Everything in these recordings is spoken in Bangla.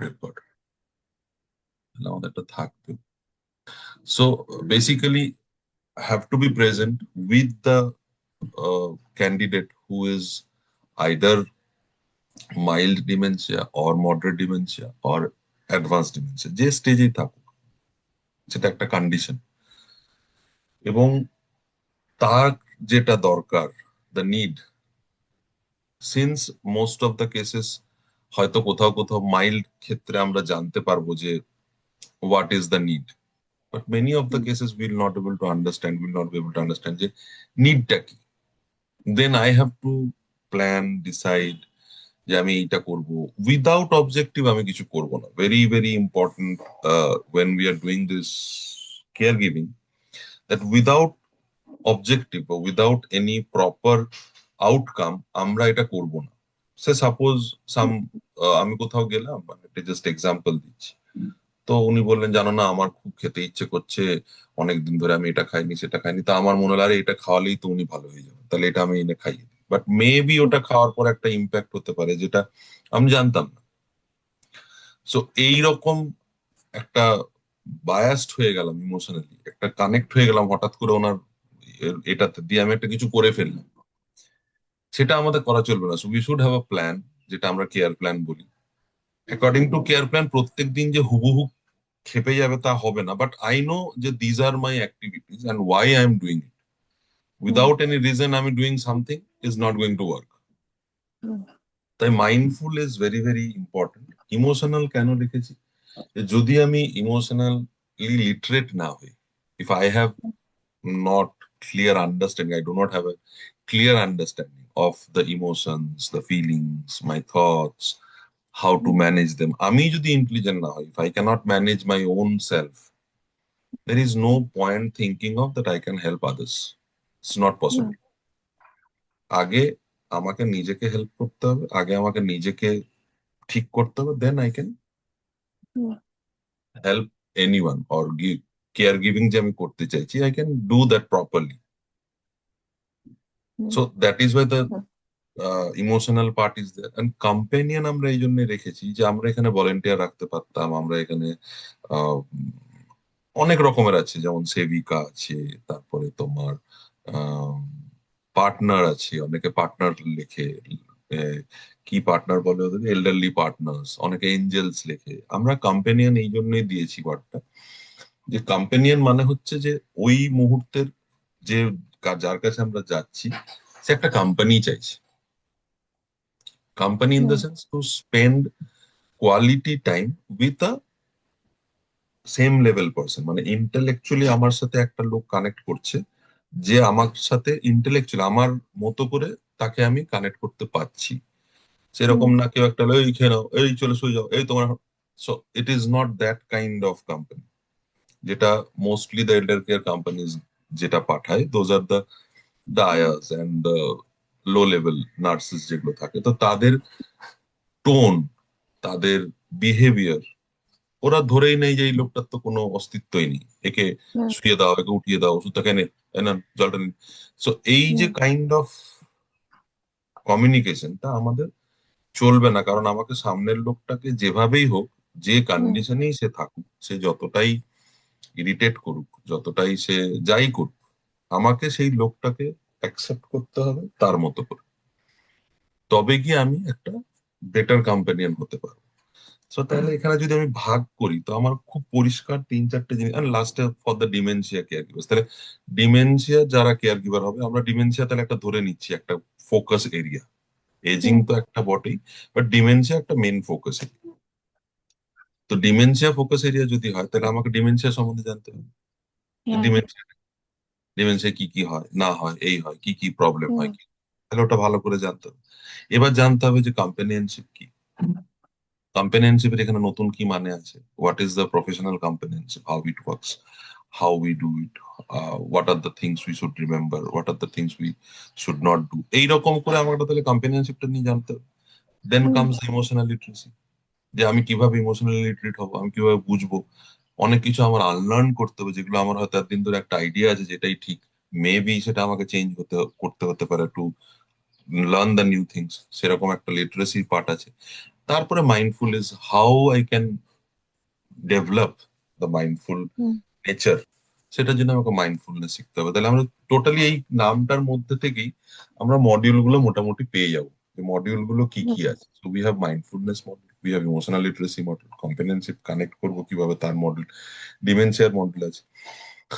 রেকর্ড আমাদের একটা থাকবে। So basically have to be present with the candidate who is either mild dementia or moderate dementia or advanced dementia, যে স্টেজেই থাকুক, সেটা একটা কন্ডিশন। এবং তার যেটা দরকার, the need, since most of the cases হয়তো কোথাও কোথাও মাইল্ড ক্ষেত্রে আমরা জানতে পারবো যে what is the need, but many of the cases will not able to understand, will not be able to understand যে নিডটা কি। Then I have to plan, decide যে আমি এইটা করব। উইদাউট অবজেক্টিভ আমি কিছু করব না। Very very important when we are doing this care giving, that without objective বা উইদাউট এনি প্রপার আউটকাম আমরা এটা করব না। সে সাপোজ সাম, আমি কোথাও গেলাম, মানে এটা জাস্ট এক্সাম্পল দিচ্ছি, তো উনি বললেন জানো না আমার খুব খেতে ইচ্ছে করছে, অনেকদিন ধরে আমি এটা খাইনি সেটা খাইনি, তা আমার মনে হলো আরে এটা খাওয়ালেই তো উনি ভালো হয়ে যাবেন, তাহলে এটা আমি এনে খাইয়ে দিই। বাট মেবি ওটা খাওয়ার পর একটা ইম্প্যাক্ট হতে পারে যেটা আমি জানতাম না। সো এইরকম একটা বায়াসড হয়ে গেলাম ইমোশনালি, একটা কানেক্ট হয়ে গেলাম হঠাৎ করে ওনার এটাতে দিয়ে আমি একটা কিছু করে ফেললাম। সেটা আমাদের করা চলবে না। So we should have a plan, যেটা আমরা কেয়ার প্ল্যান বলি। অ্যাকর্ডিং টু কেয়ার প্ল্যান প্রত্যেক দিন যে হুবহু খেপে যাবে তা হবে না, বাট আই নো যে these are my activities and why I am doing it. Without any reason আমি doing something is not going to work. তাই mindful is very very important. Emotional কেন লিখেছি, যে যদি আমি ইমোশনালি লিটারেট না হই, if I have not clear understanding, I do not have a clear understanding of the emotions, the feelings, my thoughts, how to manage them, আমি যদি intelligent না হই, if I cannot manage my own self, there is no point thinking of that I can help others. It's not possible. আগে আমাকে নিজেকে হেল্প করতে হবে, আগে আমাকে নিজেকে ঠিক করতে হবে, then I can help anyone or give. Care giving যে আমি করতে চাইছি, I can do that properly. So that is why the emotional part is there. And companion আমরা এই জন্য রেখেছি যে আমরা এখানে ভলেন্টিয়ার রাখতে পারতাম, আমরা এখানে আহ, অনেক রকমের আছে, যেমন সেবিকা আছে, তারপরে তোমার পার্টনার আছে, অনেকে পার্টনার লেখে, আহ, কি পার্টনার বলে ওদের, এল্ডারলি পার্টনার্স, অনেকে এঞ্জেলস লেখে। আমরা কম্পেনিয়ন এই জন্যই দিয়েছি ওয়ার্ডটা, যে কম্পেনিয়ন মানে হচ্ছে যে ওই মুহূর্তের যে যার কাছে আমরা যাচ্ছি সে একটা কোম্পানি চাইছে। company in the sense to spend quality time with a same level person, মানে ইন্টেলেকচুয়ালি আমার সাথে একটা লোক কানেক্ট করছে, যে আমার সাথে ইন্টেলেকচুয়ালি আমার মতো করে তাকে আমি কানেক্ট করতে পারছি। সেরকম না কেউ একটা হলো, এই খেয়ে নাও, এই চলে শুয়ে যাও, এই তোমার। So it is not that kind of company যেটা mostly the elder care companies যেটা পাঠায়। Those are the ayahs and the low level nurses যেগুলো থাকে, তো তাদের টোন, তাদের বিহেভিয়ার, ওরা ধরেই নেই যে এই লোকটার তো কোনো অস্তিত্বই নেই, একে শুয়ে দাও, একে উঠিয়ে দাও, ওষুধটা খেয়ে নে, এই নেন, জলটা নিন। সো এই যে কাইন্ড অফ কমিউনিকেশনটা আমাদের চলবে না, কারণ আমাকে সামনের লোকটাকে যেভাবেই হোক, যে কন্ডিশনেই সে থাকুক, সে যতটাই ইরিটেট করুক, যতটাই সে যাই করুক, আমাকে সেই লোকটাকে অ্যাকসেপ্ট করতে হবে তার মতো করে। তবে গিয়ে আমি একটা বেটার কম্পেনিয়ন হতে পারবো। সো তাহলে এখানে যদি আমি ভাগ করি, তো আমার খুব পরিষ্কার তিন চারটে জিনিস। আর লাস্টে for the dementia care giver, তাহলে ডিমেনশিয়া যারা কেয়ার গিভার হবে, আমরা ডিমেনশিয়া তাহলে একটা ধরে নিচ্ছি একটা ফোকাস এরিয়া। এজিং তো একটা বটেই, বাট ডিমেনশিয়া একটা মেন ফোকাস এরিয়া। তো ডিমেনশিয়া ফোকাস এরিয়া যদি হয়, তাহলে আমাকে ডিমেনশিয়া সম্বন্ধে জানতে হবে। ডিমেনশিয়া, ডিমেনশিয়া কি কি হয় না হয়, এই হয় কি কি প্রবলেম হয় কি, তাহলে ওটা ভালো করে জানতে হবে। এবার জানতে হবে যে কম্পেনিয়নশিপ কি, কম্পেনিয়নশিপের এখানে নতুন কি মানে আছে, what is the professional কম্পেনিয়নশিপ, how it works, how we do it, what are the things we should remember, what are the things we should not do. এইরকম করে আমার তাহলে কম্পেনিয়নশিপটা নিয়ে জানতে হবে। দেন কামস ইমোশনাল লিটারেসি, যে আমি কিভাবে ইমোশনালি লিটারেট হবো, আমি কিভাবে বুঝবো। অনেক কিছু আমার আনলার্ন করতে হবে, যেগুলো আমার হয়তো এতদিন ধরে একটা আইডিয়া আছে যেটাই ঠিক, মেবি সেটা আমাকে চেঞ্জ করতে হতে পারে to learn the new things. সেরকম একটা লিটারেসি পার্ট আছে। তারপরে mindful is how I can develop the mindful hmm nature, সেটার জন্য আমাকে মাইন্ডফুলনেস শিখতে হবে। তাহলে আমরা টোটালি এই নামটার মধ্যে থেকেই আমরা মডিউল গুলো মোটামুটি পেয়ে যাবো, যে মডিউল গুলো কি হুম কি আছে। So we have mindfulness model, we have emotional literacy model, companionship connect করবো কিভাবে তার মডেল, ডিমেনশিয়ার মডেল আছে।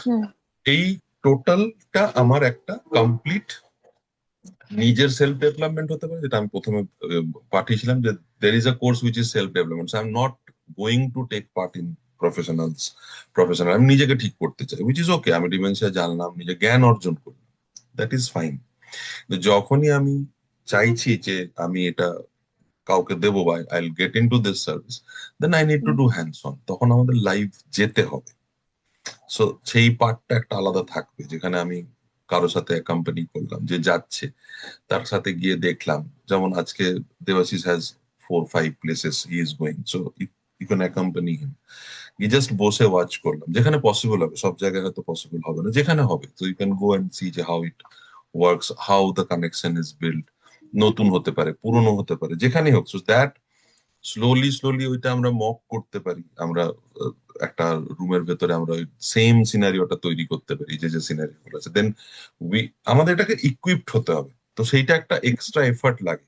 হুম এই টোটালটা আমার একটা কমপ্লিট নিজের সেলফ ডেভেলপমেন্ট হতে পারে, যেটা আমি প্রথমে পাঠিয়েছিলাম যে there is a course which is self development, I am not going to take part in professional, আমি নিজেকে ঠিক করতে চাই, উইচ ইজ ওকে। আমি ডিমেনশিয়া জানলাম, নিজে জ্ঞান অর্জন করলাম, দ্যাট ইজ ফাইন। যখনই আমি চাইছি যে আমি এটা কাউকে দেবো বা I get into this service, then I need to hmm do hands on, তখন আমাদের লাইভ যেতে হবে। সো সেই পার্টটা একটা আলাদা থাকবে, যেখানে আমি কারোর সাথে কোম্পানি করলাম, যে যাচ্ছে তার সাথে গিয়ে দেখলাম, যেমন আজকে Debashis has 4-5 places he is going, so you can accompany him, কি জাস্ট বসে ওয়াচ করলাম, যেখানে পসিবল হবে, সব জায়গায় হয়তো পসিবল হবে না, যেখানে হবে তো you can go and see যে how it works, how the connection is build. নতুন হতে পারে, পুরনো হতে পারে, যেখানেই হোক, সো দ্যাট স্লোলি স্লোলি ওইটা আমরা মক করতে পারি। আমরা আহ, একটা রুমের ভেতরে আমরা ওই সেম সিনারিওটা তৈরি করতে পারি, যে যে সিনারিও গুলো আছে, দেন উই আমাদের এটাকে ইকুইপড হতে হবে। তো সেইটা একটা এক্সট্রা এফর্ট লাগে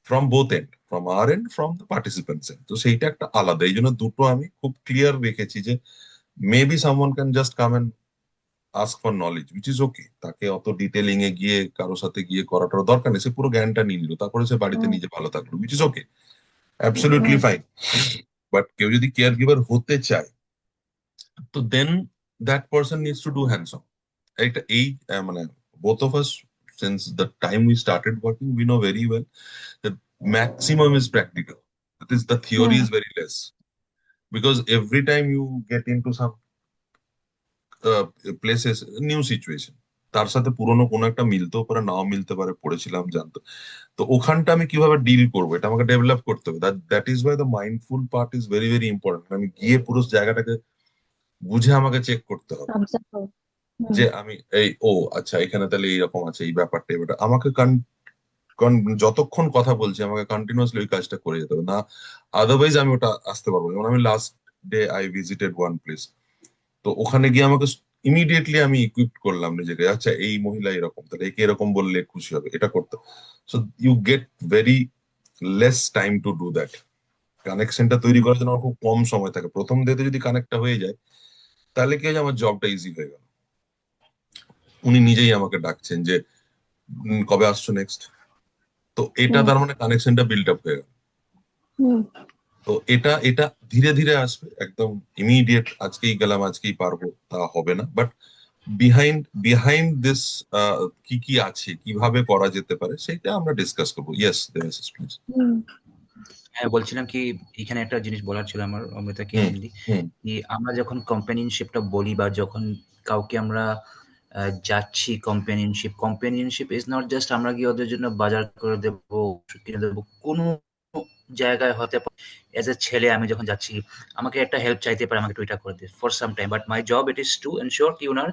from both end, from our end, from the participants end. তো সেইটা একটা আলাদা, এই জন্য দুটো আমি খুব ক্লিয়ার রেখেছি যে maybe someone can just come and ask for knowledge, which is okay, তাকে অত ডিটেলিং এ গিয়ে কারোর সাথে গিয়ে করাটার দরকার নেই, সে পুরো জ্ঞানটা নিয়ে নিল, তারপরে সে বাড়িতে হুম নিজে ভালো থাকলো, which is okay, absolutely hmm fine. But কেউ যদি কেয়ার গিভার হতে চায়, তো then that person needs to do hands on. একটা এই মানে both of us, since the time we started working, we know very well that maximum is practical. That is, the theory hmm is very less, because every time you get into some places, new situation, তার সাথে পুরনো কোনো একটা মিলতেও পারে, নাও মিলতে পারে, পড়েছিলাম জানতো, তো ওখানটা আমি কিভাবে ডিল করবো, এটা আমাকে ডেভেলপ করতে হবে। That is why the mindful part is very very important. আমি গিয়ে পুরো জায়গাটাকে বুঝে আমাকে চেক করতে হবে, অবজার্ভ করো হুম যে আমি এই ও আচ্ছা এখানে তাহলে এইরকম আছে, এই ব্যাপারটা এই ব্যাপারটা আমাকে যতক্ষণ কথা বলছি আমাকে কন্টিনিউয়াসলি ওই কাজটা করে যেতে হবে না, আদারওয়াইজ আমি ওটা আসতে পারবো না। যেমন আমি last day I visited one place, তো ওখানে গিয়ে আমাকে ইমিডিয়েটলি আমি ইকুইপ করলাম নিজেকে, আচ্ছা এই মহিলা এরকম, তাহলে একে এরকম বললে খুশি হবে, এটা করতে। So you get very less time to do that. কানেকশনটা তৈরি হুম করার জন্য আমার খুব কম সময় থাকে, প্রথম ডেতে যদি কানেক্টটা হয়ে যায়, তাহলে কি হয়, আমার জবটা ইজি হয়ে গেল। উনি নিজেই আমাকে ডাকছেন যে কবে আসছো নেক্সট, তো এটা হুম তার মানে কানেকশনটা বিল্ড আপ হয়ে গেল। হুম তো এটা এটা ধীরে ধীরে আসবে, একদম ইমিডিয়েট আজকেই গেলাম আজকেই পারবো তা হবে না। বাট বিহাইন্ড দিস কি কি আছে, কিভাবে করা যেতে পারে, সেটা আমরা ডিসকাস করবো। Yes Debashis please. হুম হ্যাঁ, বলছিলাম কি, এখানে একটা জিনিস বলার ছিল আমার অমৃতাকে হুম মেনলি, হুম কি আমরা যখন কম্পেনিয়নশিপটা বলি বা যখন কাউকে আমরা যাচ্ছি কম্পেনিয়নশিপ ইজ নট জাস্ট আমরা গিয়ে ওদের জন্য বাজার করে দেবো, ওষুধ কিনে দেবো, কোনো জায়গায় হতে পারে এজ এ ছেলে আমি যখন যাচ্ছি আমাকে একটা হেল্প চাইতে পারে, আমাকে একটু এটা করে দে for some time, but my job it is to ensure কি ওনার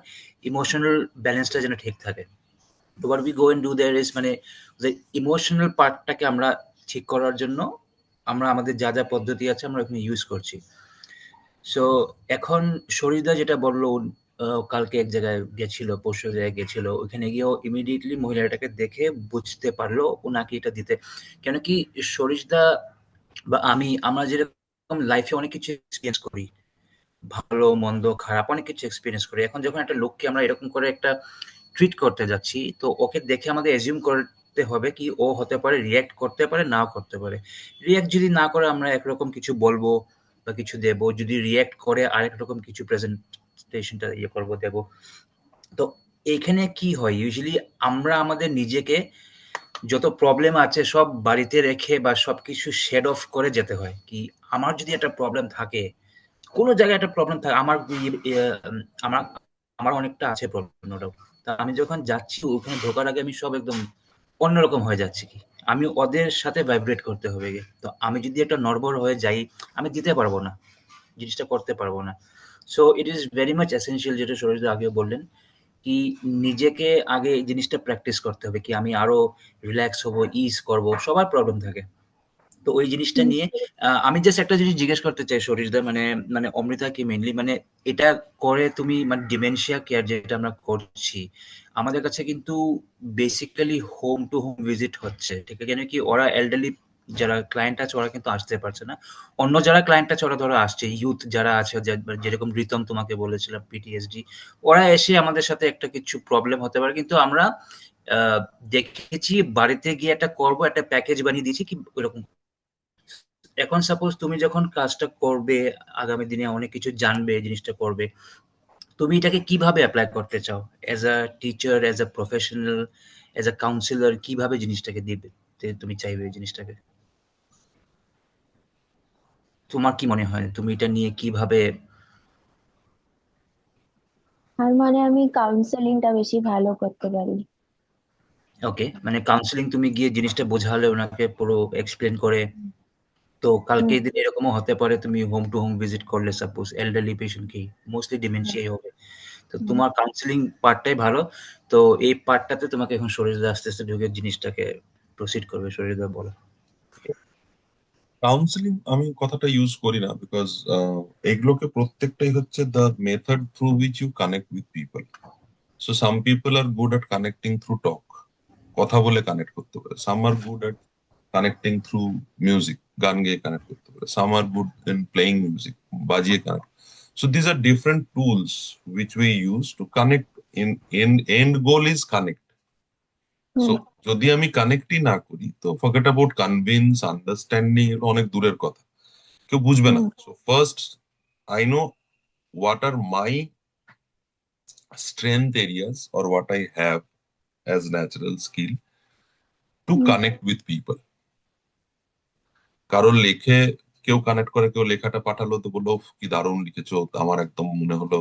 ইমোশনাল ব্যালেন্সটা যেন ঠিক থাকে। তো what we go and do there is মানে যে ইমোশনাল পার্টটাকে আমরা ঠিক করার জন্য আমরা আমাদের যা যা পদ্ধতি আছে আমরা ওখানে ইউজ করছি। সো এখন শরীরদা যেটা বললো, কালকে এক জায়গায় গেছিল, পরশু এক জায়গায় গেছিল, ওখানে গিয়েও ইমিডিয়েটলি মহিলাটাকে দেখে বুঝতে পারলো ওনাকে এটা দিতে। কেন কি শরীরদা বা আমরা যেরকম লাইফে অনেক কিছু এক্সপিরিয়েন্স করি, ভালো মন্দ খারাপ অনেক কিছু এক্সপিরিয়েন্স করি, এখন যখন একটা লোককে আমরা এরকম করে একটা ট্রিট করতে যাচ্ছি, তো ওকে দেখে আমাদের অ্যাজিউম করতে হবে কি ও হতে পারে রিয়্যাক্ট করতে পারে, নাও করতে পারে। রিয়্যাক্ট যদি না করে আমরা একরকম কিছু বলবো বা কিছু দেবো, যদি রিয়্যাক্ট করে আরেক রকম কিছু প্রেজেন্টেশনটা ইয়ে করবো দেবো। তো এখানে কি হয় ইউজুয়ালি আমরা আমাদের নিজেকে যত প্রবলেম আছে সব বাড়িতে রেখে বা সবকিছু শেড অফ করে যেতে হয়। কি আমার যদি একটা প্রবলেম থাকে, কোনো জায়গায় একটা প্রবলেম থাকে, আমার আমার অনেকটা আছে প্রবলেম, ওটাও তা আমি যখন যাচ্ছি ওখানে ঢোকার আগে আমি সব একদম অন্যরকম হয়ে যাচ্ছি। কি আমি ওদের সাথে ভাইব্রেট করতে হবে গিয়ে, তো আমি যদি একটা নড়বড় হয়ে যাই আমি দিতে পারবো না, জিনিসটা করতে পারবো না। So it is very much essential, যেটা সরিদা আগে বললেন, কি নিজেকে আগে এই জিনিসটা প্র্যাকটিস করতে হবে, কি আমি আরো রিল্যাক্স হবো, ইজ করব, সবার প্রবলেম থাকে। তো ওই জিনিসটা হুম, নিয়ে আমি জাস্ট একটা জিনিস জিজ্ঞেস করতে চাই সরিষদা, মানে মানে অমৃতাকে মেইনলি, মানে এটা করে তুমি মানে ডিমেনশিয়া কেয়ার যেটা আমরা করছি, আমাদের কাছে কিন্তু basically home to home visit হচ্ছে, ঠিক আছে? কেন কি ওরা এল্ডারলি যারা ক্লায়েন্ট আছে ওরা কিন্তু আসতে পারছে না, অন্য যারা ক্লায়েন্ট আছে ওরা ধরো আসছে, ইউথ যারা আছে যেরকম রিতম তোমাকে বলেছিলাম পিটিএসডি, ওরা এসে আমাদের সাথে একটা কিছু প্রবলেম হতে পারে, কিন্তু আমরা আহ, দেখেছি বাড়িতে গিয়ে একটা করবো, একটা প্যাকেজ বানিয়ে দিয়েছি কি ওরকম। এখন সাপোজ তুমি যখন কাজটা করবে, আগামী দিনে অনেক কিছু জানবে, এই জিনিসটা করবে, তুমি এটাকে কিভাবে অ্যাপ্লাই করতে চাও? As a teacher, as a professional, as a councillor, কিভাবে জিনিসটাকে দিবে তুমি চাইবে এই জিনিসটাকে? তোমার কি মনে হয় তুমি এটা নিয়ে কিভাবে? আর মানে আমি কাউন্সেলিংটা বেশি ভালো করতে পারি। ওকে, মানে কাউন্সিলিং তুমি গিয়ে জিনিসটা বোঝালে ওনাকে পুরো এক্সপ্লেন করে, তো হুম, কালকে দিন এরকমও হতে পারে তুমি হোম টু হোম ভিজিট করলে, সাপোজ এল্ডারলি পেশেন্ট কি মোস্টলি হুম, ডিমেনশিয়াই হবে, তো হুম। তোমার কাউন্সিলিং পার্টটাই ভালো। তো এই পার্টটাতে তোমাকে এখন শরীরে আস্তে আস্তে ঢুকে জিনিসটাকে প্রসিড করবে, শরীরে বলো। কাউন্সিলিং আমি কথাটা ইউজ করি না, বিকজ এগুলোকে প্রত্যেকটাই হচ্ছে the method through which you connect with people. So some people are good at connecting through talk, কথা বলে কানেক্ট করতে পারে। Some are good at connecting through music, গান গেয়ে কানেক্ট করতে পারে। Some are good in playing music, বাজিয়ে connect. So these are different tools which we use to connect. In end goal is connect. So হুম, যদি আমি কানেক্টই না করি তো ফরগেট অ্যাবাউট কনভিন্স, আন্ডারস্ট্যান্ডিং, এটা অনেক দূরের কথা, কেউ বুঝবে না। Hmm, so first I know what are my strength areas or what I have as natural skill to hmm, connect with people. কারোর লেখে কেউ কানেক্ট করে, কেউ লেখাটা পাঠালো তো বললো, "উফ, কি দারুণ লিখেছো, আমার একদম মনে হলো,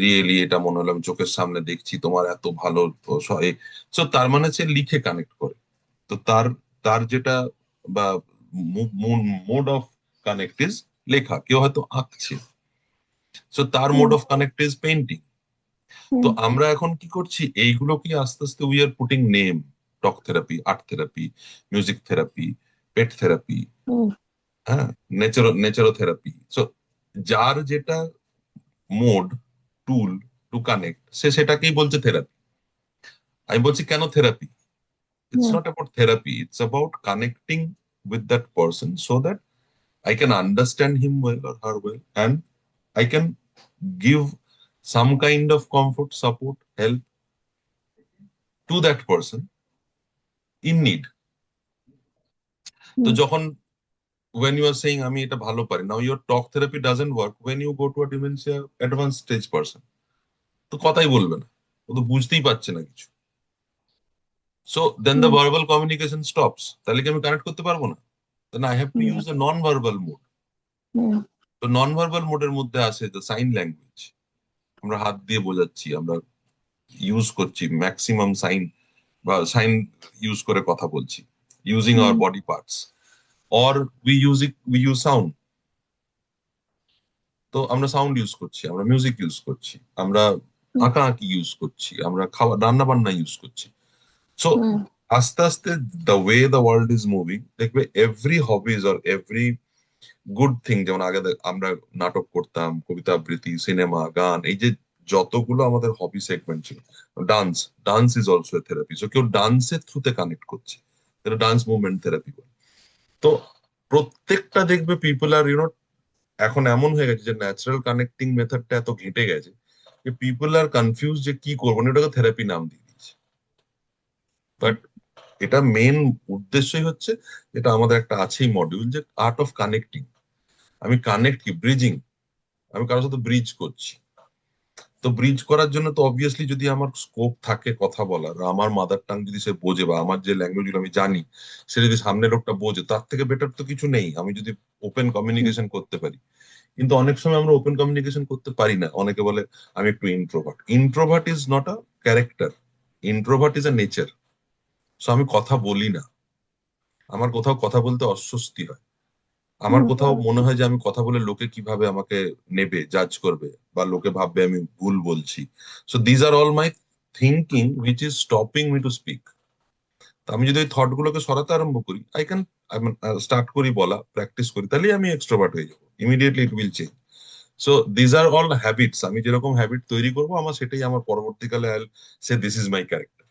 রিয়েলি এটা মনে হলো আমি চোখের সামনে দেখছি, তোমার এত ভালো।" সো তার মানে সে লিখে কানেক্ট করে। তো তার তার যেটা বা মোড অফ কানেক্ট ইজ লেখা। কেউ হয়তো আঁকছে, সো তার mode hmm, of connect is painting. তো হুম, আমরা এখন কি করছি, এইগুলোকে আস্তে আস্তে we are putting name: talk therapy, art therapy, music therapy, pet therapy, হুম, হ্যাঁ, নেচারোথেরাপি। সো যার যেটা মোড, টুল টু কানেক্ট, সে সেটাকেই বলছে থেরাপি। আমি বলছি কেন therapy? It's hmm, not about therapy, it's about connecting with that person so that I can understand him well or her well, and I can give some kind of comfort, support, help to that person in need. তো হুম, যখন when you are saying আমি এটা ভালো পারি, now your talk therapy doesn't work when you go to a dementia advanced stage person, তো কথাই বলবে না, ও তো বুঝতেই পারছে না কিছু। So then the hmm, verbal communication stops, তাহলে কি আমি কানেক্ট করতে পারবো না? Then I have to hmm, use the non-verbal mode. হুম, তো নন ভার্বাল মোডের মধ্যে আছে দ্য সাইন ল্যাঙ্গুয়েজ। আমরা হাত দিয়ে বোঝাচ্ছি, আমরা ইউজ করছি ম্যাক্সিমাম সাইন বা সাইন ইউজ করে কথা বলছি, using our hmm, body parts, or we use sound. তো আমরা সাউন্ড ইউজ করছি, আমরা মিউজিক ইউজ করছি, আমরা হুম, আঁকা আঁকি ইউজ করছি, আমরা খাওয়া রান্না বান্না ইউজ করছি। সো হুম, আস্তে আস্তে the way the world is moving, দেখবে every hobbies or every good thing, যেমন আগে আমরা নাটক করতাম, কবিতা আবৃত্তি, সিনেমা, গান, এই যে যতগুলো আমাদের হবি সেগমেন্ট ছিল, dance, dance is also a therapy. So কেউ ডান্সের থ্রুতে কানেক্ট করছে, এটা ডান্স মুভমেন্ট থেরাপি বলে। তো প্রত্যেকটা দেখবে পিপল আর এখন এমন হয়ে গেছে যে ন্যাচারাল কানেক্টিং মেথডটা এত ঘেঁটে গেছে যে পিপল আর কনফিউজ যে কি করবো না, এটাকে থেরাপি নাম দিয়ে দিয়েছে। বাট এটা মেন উদ্দেশ্যই হচ্ছে, এটা আমাদের একটা আছেই মডিউল, যে আর্ট অফ কানেক্টিং। আমি কানেক্ট কি, ব্রিজিং, আমি কারোর সাথে ব্রিজ করছি। তো ব্রিজ করার জন্য তো অবভিয়াসলি যদি আমার স্কোপ থাকে কথা বলার, আমার মাদার টাং যদি সে বোঝে, বা আমার যে ল্যাঙ্গুয়েজ গুলো আমি জানি সে যদি সামনের লোকটা বোঝে, তার থেকে বেটার তো কিছু নেই, আমি যদি ওপেন হুম, কমিউনিকেশন করতে পারি। কিন্তু অনেক সময় আমরা ওপেন কমিউনিকেশন করতে পারি না। অনেকে বলে আমি একটু introvert. Introvert is not a character, introvert is a nature. So আমি কথা বলি না, আমার কোথাও কথা বলতে অস্বস্তি হয়, আমার হুম, কোথাও মনে হয় যে আমি কথা বলে লোকে কিভাবে আমাকে নেবে, জাজ করবে, বা লোকে ভাববে আমি ভুল বলছি। So these are all my thinking which is stopping me to speak. তো আমি যদি ওই থট গুলোকে সরাতে আরম্ভ করি, আমি স্টার্ট করি বলা, প্র্যাকটিস করি, তাহলে আমি এক্সট্রোভার্ট হয়ে যাবো, immediately it will change. So these are all habits. আমি যেরকম হ্যাবিট তৈরি করবো আমার সেটাই আমার পরবর্তীকালে I say this is my character.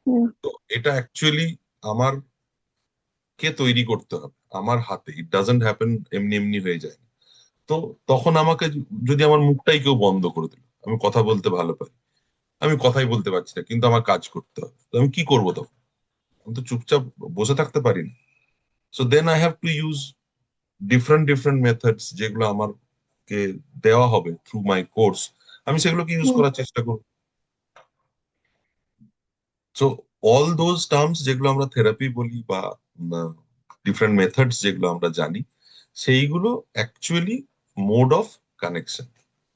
হুম। তো এটা অ্যাকচুয়ালি আমার কে তৈরি করতে হবে আমার হাতে, ইট ডাজন্ট হ্যাপেন এমনি এমনি হয়ে যায় না। তো তখন আমাকে যদি আমার মুখটাই কেউ বন্ধ করে দিল, আমি কথা বলতে ভালো পারি, আমি কথাই বলতে পারছি না কিন্তু আমার কাজ করতে হবে, তো আমি কি করবো তখন? আমি তো চুপচাপ বসে থাকতে পারি না। So then I have to use different different methods, যেগুলো আমাকে দেওয়া হবে থ্রু মাই কোর্স, আমি সেগুলোকে ইউজ হুম। করার চেষ্টা করব। সো অল দোজ টার্মস যেগুলো আমরা থেরাপি বলি বা ডিফারেন্ট মেথডস যেগুলো আমরা জানি, সেইগুলো actually mode of connection.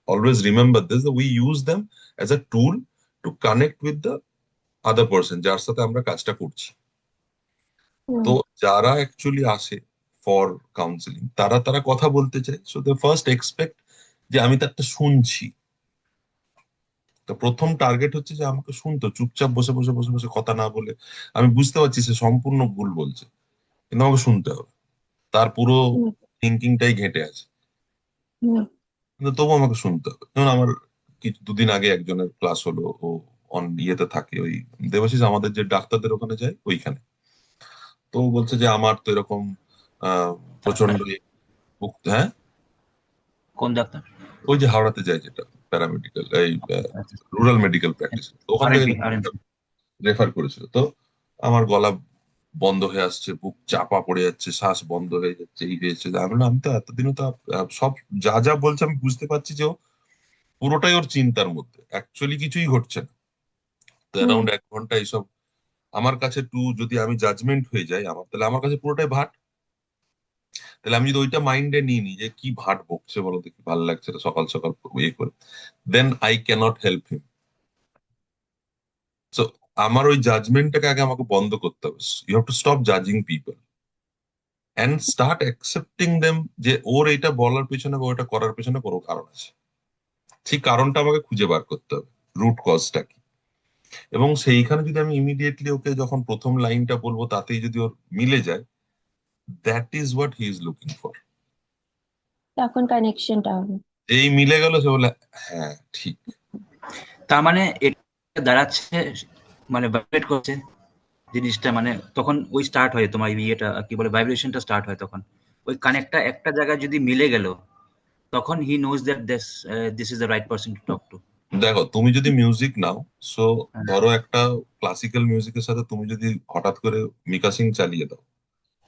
Always remember this, we use them as a tool to connect with the other person যার সাথে আমরা কাজটা করছি। হুম। তো যারা অ্যাকচুয়ালি আসে ফর কাউন্সিলিং, তারা তারা কথা বলতে চায়, সো দে ফার্স্ট এক্সপেক্ট যে আমি তারটা শুনছি। তো প্রথম টার্গেট হচ্ছে যে আমাকে শুনতো, চুপচাপ বসে বসে বসে বসে কথা না বলে, আমি বুঝতে পারছি সে সম্পূর্ণ ভুল বলছে, কিন্তু আমাকে শুনতে হবে, তার পুরো হুম। থিঙ্কিংটাই ঘেঁটে আছে, হুম। কিন্তু তবু আমাকে শুনতে হবে। যেমন আমার কিছু দুদিন আগে একজনের ক্লাস হলো, ও অন ইয়েতে থাকে, ওই দেবাশিস আমাদের যে ডাক্তারদের ওখানে যায় ওইখানে। তো ও বলছে যে আমার তো এরকম আহ প্রচন্ড হ্যাঁ, কোন ডাক্তার? ওই যে হাওড়াতে যায় যেটা প্যারামেডিক্যাল, এই আচ্ছা, রুরাল মেডিকেল প্র্যাকটিস, ওখান থেকে আরএমপি আরএমপি। রেফার করেছিল। তো আমার গলা বন্ধ হয়ে আসছে, বুক চাপা পড়ে যাচ্ছে, শ্বাস বন্ধ হয়ে যাচ্ছে, এই হয়েছে। আমি বললাম আমি তো এতদিনও তো সব যা যা বলছে আমি বুঝতে পারছি যে ও পুরোটাই ওর চিন্তার মধ্যে, অ্যাকচুয়ালি কিছুই ঘটছে না। তো হুম। অ্যারাউন্ড 1 ঘন্টা এইসব আমার কাছে টু, যদি আমি জাজমেন্ট হয়ে যাই আমার, তাহলে আমার কাছে পুরোটাই ভাট। তাহলে আমি যদি ওইটা মাইন্ডে নিয়ে নিই যে কি ভাট বকছে বলো দেখি, ভালো লাগছে না সকাল সকাল ইয়ে করে, then I cannot help him. So আমার ওই জাজমেন্টটাকে আগে আমাকে বন্ধ করতে হবে। You have to stop জাজিং people and start accepting them, যে ওর এটা বলার পেছনে বা ওটা করার পেছনে কোনো কারণ আছে। সেই কারণটা আমাকে খুঁজে বার করতে হবে, রুট কজটা কি। এবং সেইখানে যদি আমি ইমিডিয়েটলি ওকে যখন প্রথম লাইনটা বলবো তাতেই যদি ওর মিলে যায়, that is what he is looking for. তখন কানেকশনটা হবে। যেই মিলে গেল সে বলে হ্যাঁ ঠিক। তার মানে এটা দাঁড়াচ্ছে, মানে ভাইব্রেট করছে জিনিসটা, মানে তখন ওই স্টার্ট হয় তোমার ইয়েটা কি বলে, ভাইব্রেশনটা স্টার্ট হয় তখন। ওই কানেক্টটা একটা জায়গায় যদি মিলে গেল, তখন he knows that this is the right person to talk to. দেখো তুমি যদি মিউজিক নাও, সো ধরো একটা ক্লাসিক্যাল মিউজিকের সাথে তুমি যদি হঠাৎ করে মিকা সিং চালিয়ে দাও,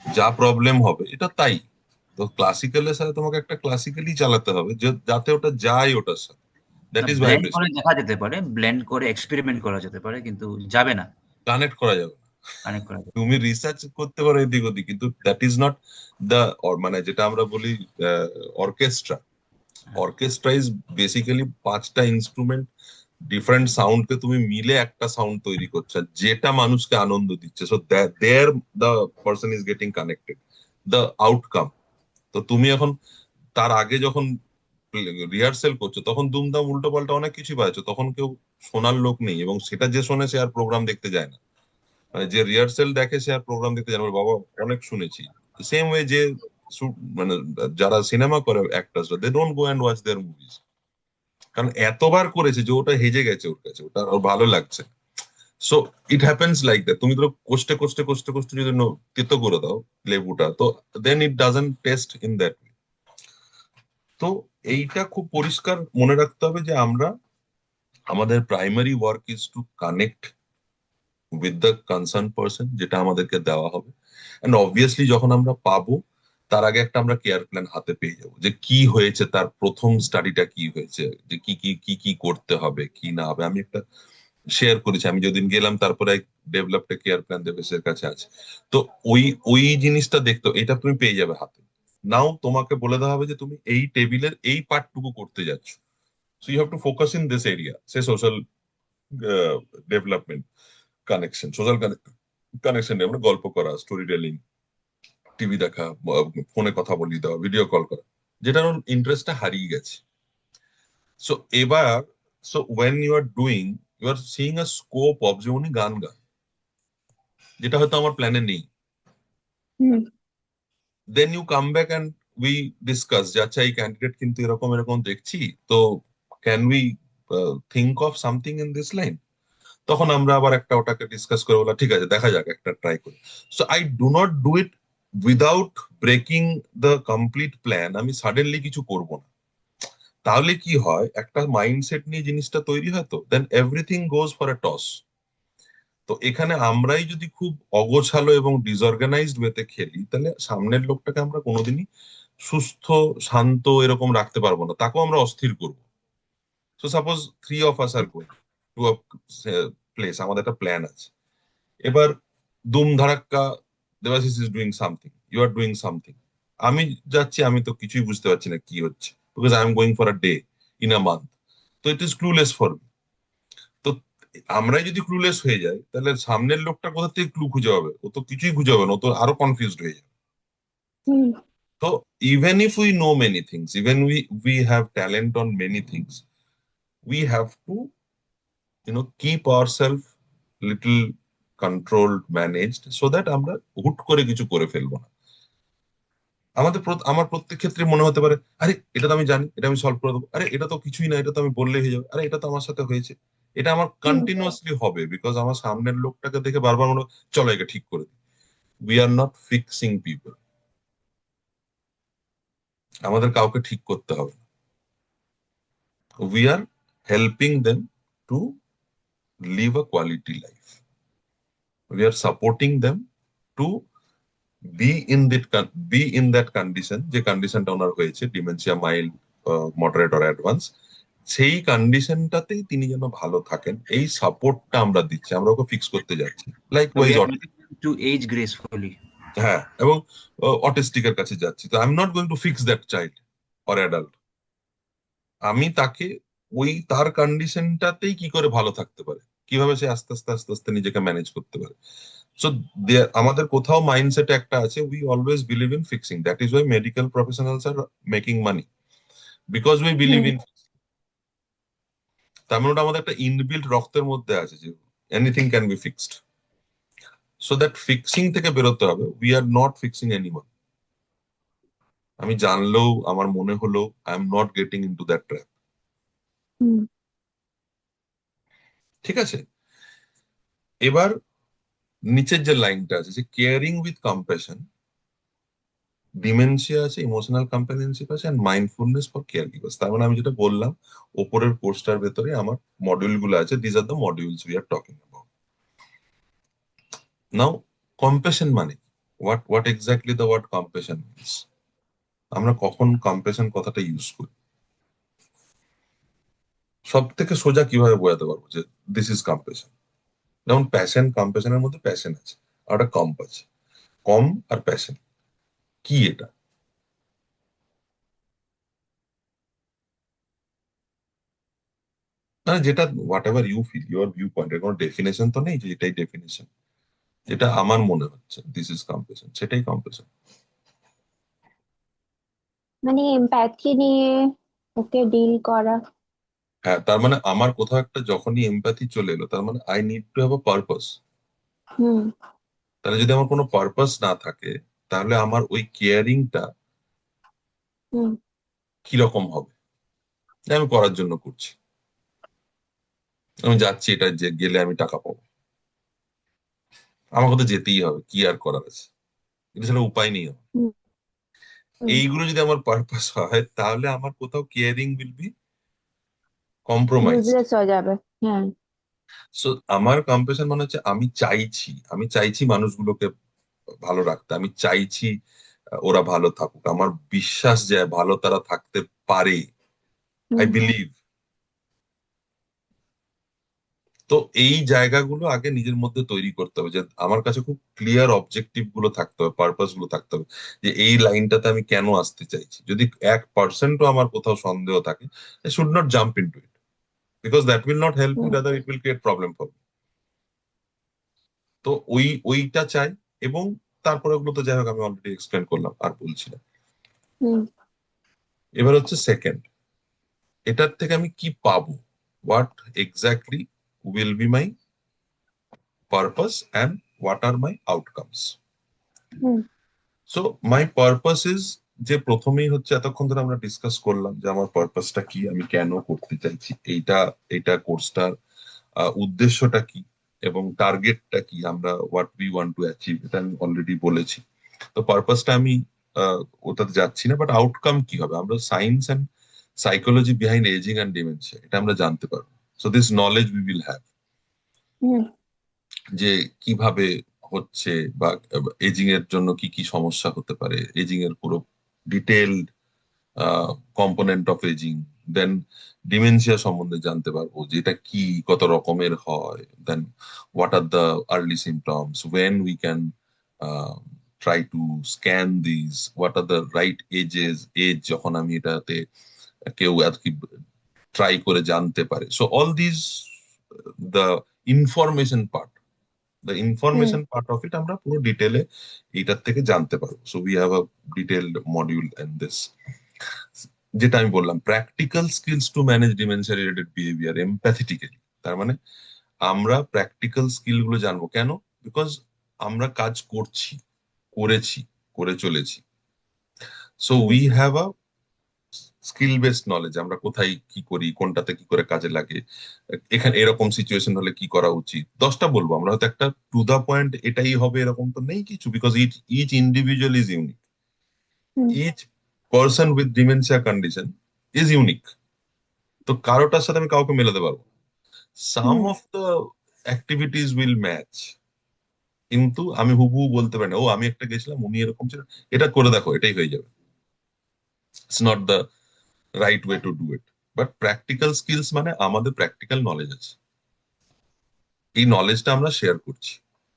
যা প্রবলেম হবে এটা তাই। তো ক্লাসিক্যালের সাথে তোমাকে একটা ক্লাসিক্যালি চালাতে হবে যাতে ওটা যায় ওটার সাথে, দ্যাট ইজ ব্লেন্ড ভাইব্রেশন। করে দেখা যেতে পারে, ব্লেন্ড করে এক্সপেরিমেন্ট করা যেতে পারে, কিন্তু যাবে না, কানেক্ট করা যাবে না। কানেক্ট করা যাবে তুমি রিসার্চ করতে পারো এদিক ওদিক, কিন্তু দ্যাট ইজ নট দ্য, মানে যেটা আমরা বলি অর্কেস্ট্রা। না। অর্কেস্ট্রা ইজ বেসিক্যালি 5টা ইনস্ট্রুমেন্ট, ডিফারেন্ট সাউন্ডকে তুমি মিলে একটা সাউন্ড তৈরি করছো, আর যেটা মানুষকে আনন্দ দিচ্ছে। So there the person is getting connected, the outcome. তো তুমি এখন তার আগে যখন রিহার্সেল করছো তখন দুমদাম উল্টো পাল্টা অনেক কিছু বাজছো, তখন কেউ শোনার লোক নেই, এবং সেটা যে শোনে সে আর প্রোগ্রাম দেখতে যায় না। মানে যে রিহার্সেল দেখে সে আর প্রোগ্রাম দেখতে যায় না। ওর বাবা অনেক শুনেছি। সেম ওয়ে যে মানে যারা সিনেমা করে অ্যাক্টার্সরা, they don't go and watch their movies, কারণ এতবার করেছে যে ওটা হেজে গেছে ওর কাছে, ওটা ওর ভালো লাগছে। So it happens like that. তুমি ধরো কষ্টে কষ্টে কষ্টে কষ্টে যদি তেতো করে দাও লেবুটা, তো then it doesn't taste in that. তো এইটা খুব পরিষ্কার মনে রাখতে হবে যে আমরা, আমাদের primary work is to connect with the concern person, যেটা আমাদেরকে দেওয়া হবে। এন্ড অবভিয়াসলি যখন আমরা পাবো, তার আগে একটা আমরা কেয়ার প্ল্যান হাতে পেয়ে যাবো, যে কি হয়েছে, তার প্রথম স্টাডিটা কি হয়েছে, যে কি কি কি কি করতে হবে কি না হবে। আমি একটা শেয়ার করেছি, আমি যেদিন গেলাম তারপরে ডেভেলপড কেয়ার প্ল্যান দেবেশের কাছে আছে। তো ওই ওই জিনিসটা দেখতো, এটা তুমি পেয়ে যাবে হাতে। নাও তোমাকে বলে দেওয়া হবে যে তুমি এই টেবিলের এই পার্টটুকু করতে যাচ্ছ, so you have to focus in this area, say social development, connection, social connection, আমরা গল্প করা, স্টোরি টেলিং, টিভি দেখা, ফোনে কথা বলিয়ে দেওয়া, ভিডিও কল করা, যেটার ইন্টারেস্টটা হারিয়ে গেছে। সো এবার, so when you are doing, you are seeing a scope of যে উনি গান গান, যেটা হয়তো আমার প্ল্যানে নেই। Hmm then you come back and we discuss যে আচ্ছা এই ক্যান্ডিডেট কিন্তু এরকম এরকম দেখছি, তো can we think of something in this line. তখন আমরা আবার একটা ওটাকে ডিসকাস করে বলা ঠিক আছে দেখা যাক একটা ট্রাই করি। So I do not do it without breaking the complete plan. আমি সাডেনলি কিছু করব না। তাহলে কি হয়, একটা মাইন্ডসেট নিয়ে জিনিসটা তৈরি হয়, তো then everything goes for a toss. তো এখানে আমরাই যদি খুব অগোছালো এবং ডিসঅর্গানাইজড ওয়েতে খেলি, তাহলে সামনের লোকটাকে আমরা কোনোদিনই সুস্থ শান্ত এরকম রাখতে পারবো না, তাকেও আমরা অস্থির করবো। So suppose 3 of us are going to a place, আমাদের একটা প্ল্যান আছে। এবার দুম ধারাক্কা Debashis is doing something, you are doing something, আমি যাচ্ছি, আমি তো কিছুই বুঝতে পারছি না কি হচ্ছে, because I am going for a day in a month. তো it is clueless for me. তো আমরাই যদি ক্লুলেস হয়ে যাই, তাহলে সামনের লোকটা কোথা থেকে ক্লু খুঁজে পাবে? ও তো কিছুই খুঁজে পাবে না, ও তো আরো কনফিউজড হয়ে যাবে। হুম তো even if we know many things, even we have talent on many things, we have to keep ourselves little controlled, managed, so that আমরা হুট করে কিছু করে ফেলবো না। আমার প্রত্যেক ক্ষেত্রে মনে হতে পারে আরে এটা তো আমি জানি, এটা আমি সলভ করে দেবো, আরে এটা তো কিছুই না, এটা তো আমি বললেই হয়ে যাবে, আরে এটা তো আমার সাথে হয়েছে। এটা আমার হুম কন্টিনিউয়াসলি হবে, বিকজ আমার সামনের লোকটাকে দেখে বারবার মনে হয়, চলো একে ঠিক করে দিই। We are not fixing people. আমাদের কাউকে ঠিক করতে হবে না। We are helping them to live a quality life. We are supporting them to be in that condition, যে কন্ডিশনটা ওনার হয়েছে, dementia mild, moderate or advance, সেই কন্ডিশনটাতেই তিনি যেন ভালো থাকেন, এই সাপোর্টটা আমরা দিচ্ছি, আমরা ওকে ফিক্স করতে যাচ্ছি। Like We wise, are helping them to age gracefully. হ্যাঁ, এবং অটিস্টিকের কাছে যাচ্ছি, তো I am not going to fix that child or adult. আমি তাকে ওই তার কন্ডিশনটাতেই কি করে ভালো থাকতে পারে, কিভাবে সে আস্তে আস্তে আস্তে আস্তে নিজেকে ম্যানেজ করতে পারে। সো আমাদের কোথাও মাইন্ডসেট একটা আছে, we always believe in fixing, that is Y medical professionals are making money, because we believe hmm in. তার মানে ওটা আমাদের একটা ইনবিল্ট রক্তের মধ্যে আছে যে anything can be fixed. So that fixing থেকে বেরোতে হবে। We are not fixing anyone. আমি জানলেও, আমার মনে হলো, I am not getting into that trap. হুম ঠিক আছে। এবার নিচের যে লাইনটা আছে, যে কেয়ারিং উইথ কম্প্যাশন, ডিমেনশিয়া আছে, ইমোশনাল কম্প্যানিয়নশিপ আছে, and mindfulness for care givers. তার মানে আমি যেটা বললাম, ওপরের কোর্সটার ভেতরে আমার মডিউল গুলো আছে, these are the modules we are talking about. Now, compassion মানে what exactly the word compassion means. আমরা কখন কম্প্যাশন কথাটা ইউজ করি? সব থেকে সোজা কিভাবে বোঝাতে পারবো যে দিস ইজ কম্প্যাশন? যেমন প্যাশন, কম্প্যাশনের মধ্যে প্যাশন আছে আর একটা কম্প আছে। কম আর প্যাশন কি এটা? মানে যেটা whatever you feel, your viewpoint, এর কোনো ডেফিনেশন তো নেই যে এটাই ডেফিনেশন। যেটা আমার মনে হচ্ছে দিস ইজ কম্প্যাশন, সেটাই কম্প্যাশন। মানে এমপ্যাথি নিয়ে ওকে ডিল করা। হ্যাঁ, তার মানে আমার কোথাও একটা যখনই এমপ্যাথি চলে এলো, তার মানে I need to have a purpose. হুম তাহলে যদি আমার কোনো পারপাস না থাকে, তাহলে আমার ওই কেয়ারিংটা হুম কিরকম হবে? যে আমি করার জন্য করছি, আমি যাচ্ছি, এটা যে গেলে আমি টাকা পাবো, আমাকে তো যেতেই হবে, কি আর করার আছে, এটা ছাড়া উপায় নেই আমার। হুম হুম এইগুলো যদি আমার পারপাস হয়, তাহলে আমার কোথাও caring will be compromised. Useless হয়ে যাবে। হ্যাঁ সো আমার কম্প্যাশন মানে হচ্ছে আমি চাইছি মানুষগুলোকে ভালো রাখতে, আমি চাইছি ওরা ভালো থাকুক, আমার বিশ্বাস যে ভালো তারা থাকতে পারে, আই হুম বিলিভ। তো এই জায়গাগুলো আগে নিজের মধ্যে তৈরি করতে হবে, যে আমার কাছে খুব ক্লিয়ার অবজেক্টিভ গুলো থাকতে হবে, পারপাস গুলো থাকতে হবে, যে এই লাইনটাতে আমি কেন আসতে চাইছি। যদি 1%ও আমার কোথাও সন্দেহ থাকে, I should not jump into it, because that will not help me, hmm rather it will create problem for me. তো ওইটা চাই। এবং তারপরে ওগুলো তো যাই হোক আমি অলরেডি এক্সপ্লেন করলাম, আর বলছি না। হুম এবার হচ্ছে সেকেন্ড, এটার থেকে আমি কি পাবো, what exactly will be my purpose and what are my outcomes. Hmm so my purpose is, যে প্রথমেই হচ্ছে এতক্ষণ ধরে আমরা ডিসকাস করলাম যে আমার পারপাসটা কি, আমি কেন করতে চাইছি এইটা, এটা কোর্সটার উদ্দেশ্যটা কি এবং টার্গেটটা কি, আমরা what we want to achieve, এটা আমি অলরেডি বলেছি। তো পারপাসটা আমি ওটাতে যাচ্ছি না, বাট আউটকাম কি হবে, আমরা science and psychology behind ageing and dementia এটা আমরা জানতে পারবো। So this knowledge we will have, হুম যে কিভাবে হচ্ছে বা এজিং এর জন্য কি কি সমস্যা হতে পারে, এজিং এর পুরো detailed component of ageing. Then dementia সম্বন্ধে জানতে পারবো যে এটা কি, কত রকমের হয়। Then what are the early symptoms, when we can try to scan this, what are the right ages, age যখন আমি এটাতে কেউ আর কি ট্রাই করে জানতে পারে। So all this the information part, the hmm information part of it আমরা পুরো ডিটেলে এইটার থেকে জানতে পারবো। So we have a detailed module in this. যেটা আমি বললাম, practical skills to manage dementia related behaviour empathetically, তার মানে আমরা প্র্যাকটিক্যাল স্কিল গুলো জানবো কেন, বিকজ আমরা কাজ করছি, করেছি, করে চলেছি। So hmm we have a skill based knowledge, আমরা কোথায় কি করি, কোনটাতে কি করে কাজে লাগে, এখানে এরকম সিচুয়েশন হলে কি করা উচিত, 10টা বলবো আমরা, হয়তো একটা টু দা পয়েন্ট এটাই হবে এরকম তো নেই কিছু, because each each individual is unique, hmm each person with dementia condition is unique. তো কারোটার সাথে আমি কাউকে মেলাতে পারবো, some hmm of the activities will match, কিন্তু আমি হুবহু বলতে পারি না ও আমি একটা গেছিলাম উনি এরকম ছিলেন, এটা করে দেখো এটাই হয়ে যাবে। It's not the right way to do it. But practical skills মানে আমাদের প্র্যাকটিক্যাল নলেজ আছে, এই নলেজটা আমরা শেয়ার করছি।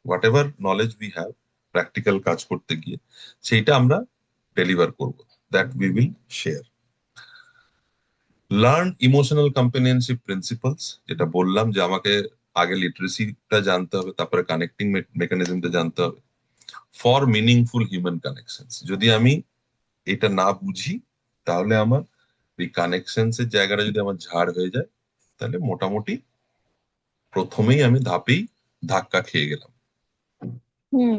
What ever knowledge we have practical কাজ করতে গিয়ে, সেইটা আমরা ডেলিভার করব, that we will share. Learn emotional কম্পেনিয়নশিপ principles, যেটা বললাম যে আমাকে আগে লিটারেসিটা জানতে হবে, তারপরে কানেক্টিং মেকানিজমটা জানতে হবে ফর মিনিংফুল হিউম্যান কানেকশনস। যদি আমি এটা না বুঝি, তাহলে আমার এই কানেকশনস এর জায়গাটা যদি আমার ঝাড় হয়ে যায়, তাহলে মোটামুটি প্রথমেই আমি ধাক্কা খেয়ে গেলাম। হুম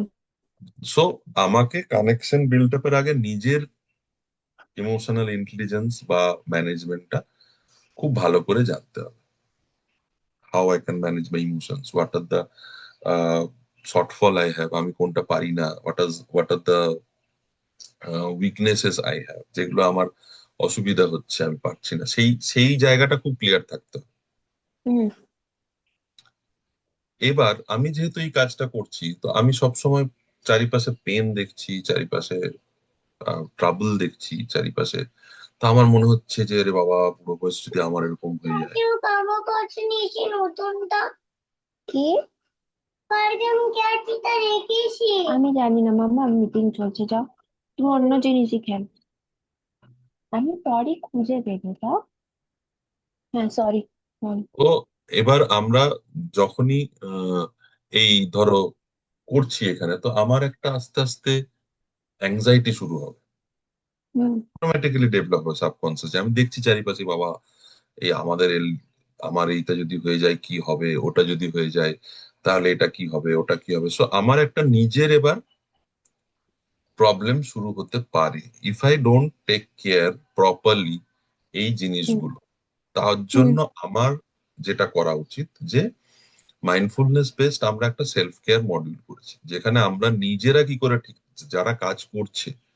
সো আমাকে কানেকশন বিল্ড আপের আগে নিজের ইমোশনাল ইন্টেলিজেন্স বা ম্যানেজমেন্টটা খুব ভালো করে জানতে হবে। How I can manage my emotions, what are the shortfall I have, আমি কোনটা পারি না, what are the weaknesses I have, যেগুলো আমার অসুবিধা হচ্ছে, আমি পারছি না, সেই সেই জায়গাটা খুব ক্লিয়ার থাকতে হবে। হুম এবার আমি যেহেতু এই কাজটা করছি, তো আমি সবসময় চারিপাশে পেন দেখছি, চারিপাশে ট্রাবল দেখছি চারিপাশে। তো আমার মনে হচ্ছে যে রে বাবা, পুরো বয়স যদি আমার এরকম হয়ে যায়। কেউ কারো কাছে নিয়েছি নতুনটা কি কার্ডটা রেখেছি আমি জানি না মাম্মা, মিটিং চলছে, যাও তুমি অন্য জিনিসই খেল, আমি পরে খুঁজে দেবো, যাও। হ্যাঁ সরি। হুম তো এবার আমরা যখনই এই ধরো করছি এখানে, তো আমার একটা আস্তে আস্তে অ্যাংজাইটি শুরু হবে, হুম অটোমেটিক্যালি ডেভেলপ হবে সাবকনসিয়াস। আমি দেখছি চারিপাশে বাবা, এই আমার এইটা যদি হয়ে যায় কি হবে, ওটা যদি হয়ে যায় তাহলে এটা কি হবে, ওটা কি হবে। সো আমার একটা নিজের এবার প্রবলেম শুরু হতে পারে if I don't take care properly এই হুম জিনিসগুলো। তার হুম জন্য আমার যেটা করা উচিত, যে মাইন্ডফুলনেস বেসড আমরা একটা সেলফ কেয়ার মডিউল করেছি, যেখানে আমরা নিজেরা কি করে ঠিক, যারা কাজ করছে হুম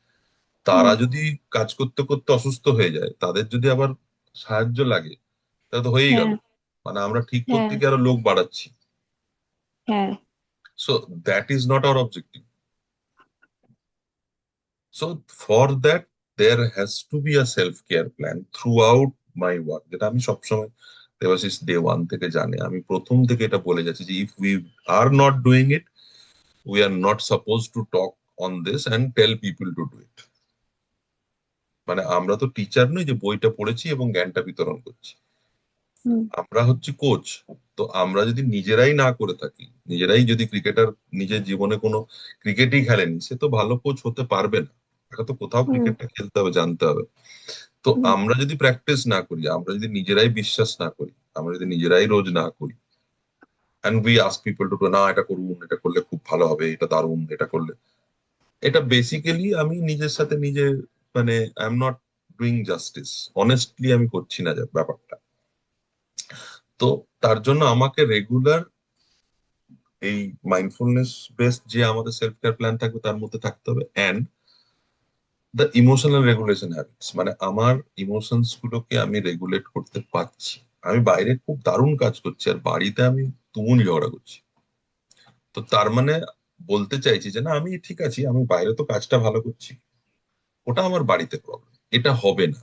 তারা যদি কাজ করতে করতে অসুস্থ হয়ে যায়, তাদের যদি আবার সাহায্য লাগে, তাহলে তো হয়েই গেল, হ্যাঁ মানে আমরা ঠিক করতে হ্যাঁ গিয়ে আরো লোক বাড়াচ্ছি। হ্যাঁ so that is not our objective. So for that there has to be a self care plan throughout my work, যেটা আমি সবসময়, দেবাশিস ডে ওয়ান থেকে জানে, আমি প্রথম থেকে এটা বলে যাচ্ছি যে if we are not doing it, we are not suppose to talk on this and tell people to do it. মানে আমরা তো টিচার নই যে বইটা পড়েছি এবং জ্ঞানটা বিতরণ করছি, হুম আমরা হচ্ছে কোচ। তো আমরা যদি নিজেরাই না করে থাকি, নিজেরাই যদি ক্রিকেটার নিজের জীবনে কোনো ক্রিকেটই খেলেনি, সে তো ভালো কোচ হতে পারবে না, তাকে তো কোথাও হুম ক্রিকেটটা খেলতে হবে, জানতে হবে। তো হুম আমরা যদি প্র্যাকটিস না করি, আমরা যদি নিজেরাই বিশ্বাস না করি, আমরা যদি নিজেরাই রোজ না করি, and we ask people to, না এটা করুন, এটা করলে খুব ভালো হবে, এটা দারুণ, এটা করলে, এটা বেসিক্যালি আমি নিজের সাথে নিজে, মানে I am not doing justice, honestly আমি করছি না ব্যাপারটা। তো তার জন্য আমাকে রেগুলার এই মাইন্ডফুলনেস বেসড যে আমাদের সেলফ কেয়ার প্ল্যান থাকবে তার মধ্যে থাকতে হবে, and the emotional regulation habits, মানে আমার ইমোশনস গুলোকে আমি রেগুলেট করতে পারছি। আমি বাইরে খুব দারুণ কাজ করছি আর বাড়িতে আমি তুমুল ঝগড়া করছি। তো তার মানে বলতে চাইছি যে না, আমি ঠিক আছি, আমি বাইরে তো কাজটা ভালো করছি, ওটা আমার বাড়িতে প্রবলেম, এটা হবে না।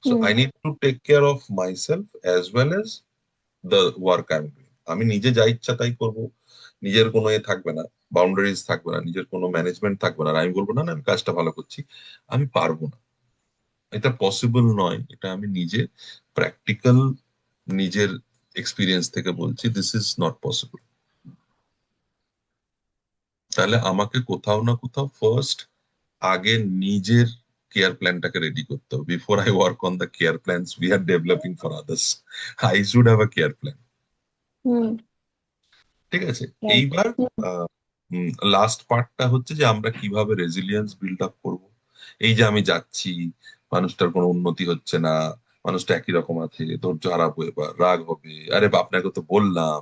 So hmm I need to take care of myself as well as the work I am doing. আমি নিজে যা ইচ্ছা তাই করবো, নিজের কোনো এ থাকবে না, বাউন্ডারিজ থাকবে না, নিজের কোনো ম্যানেজমেন্ট থাকবে না, আর আমি বলবো না না আমি কাজটা ভালো করছি, আমি পারবো না, এটা পসিবল নয়। এটা আমি নিজে প্র্যাকটিক্যাল নিজের এক্সপিরিয়েন্স থেকে বলছি, দিস ইজ নট পসিবল। তাহলে আমাকে কোথাও না কোথাও ফার্স্ট আগে নিজের কেয়ার প্ল্যানটাকে রেডি করতে হবে। Before I work on the care plans we are developing for others, I should have a care plan. Hmm ঠিক আছে। রাইট। এইবার লাস্ট পার্টটা হচ্ছে যে আমরা কিভাবে রেজিলিয়েন্স বিল্ড আপ করব। এই যে আমি যাচ্ছি, মানুষটার কোনো উন্নতি হচ্ছে না, মানুষটা একই রকম আছে, ধৈর্য হারাবো, এবার রাগ হবে, আরে আপনাকে তো বললাম।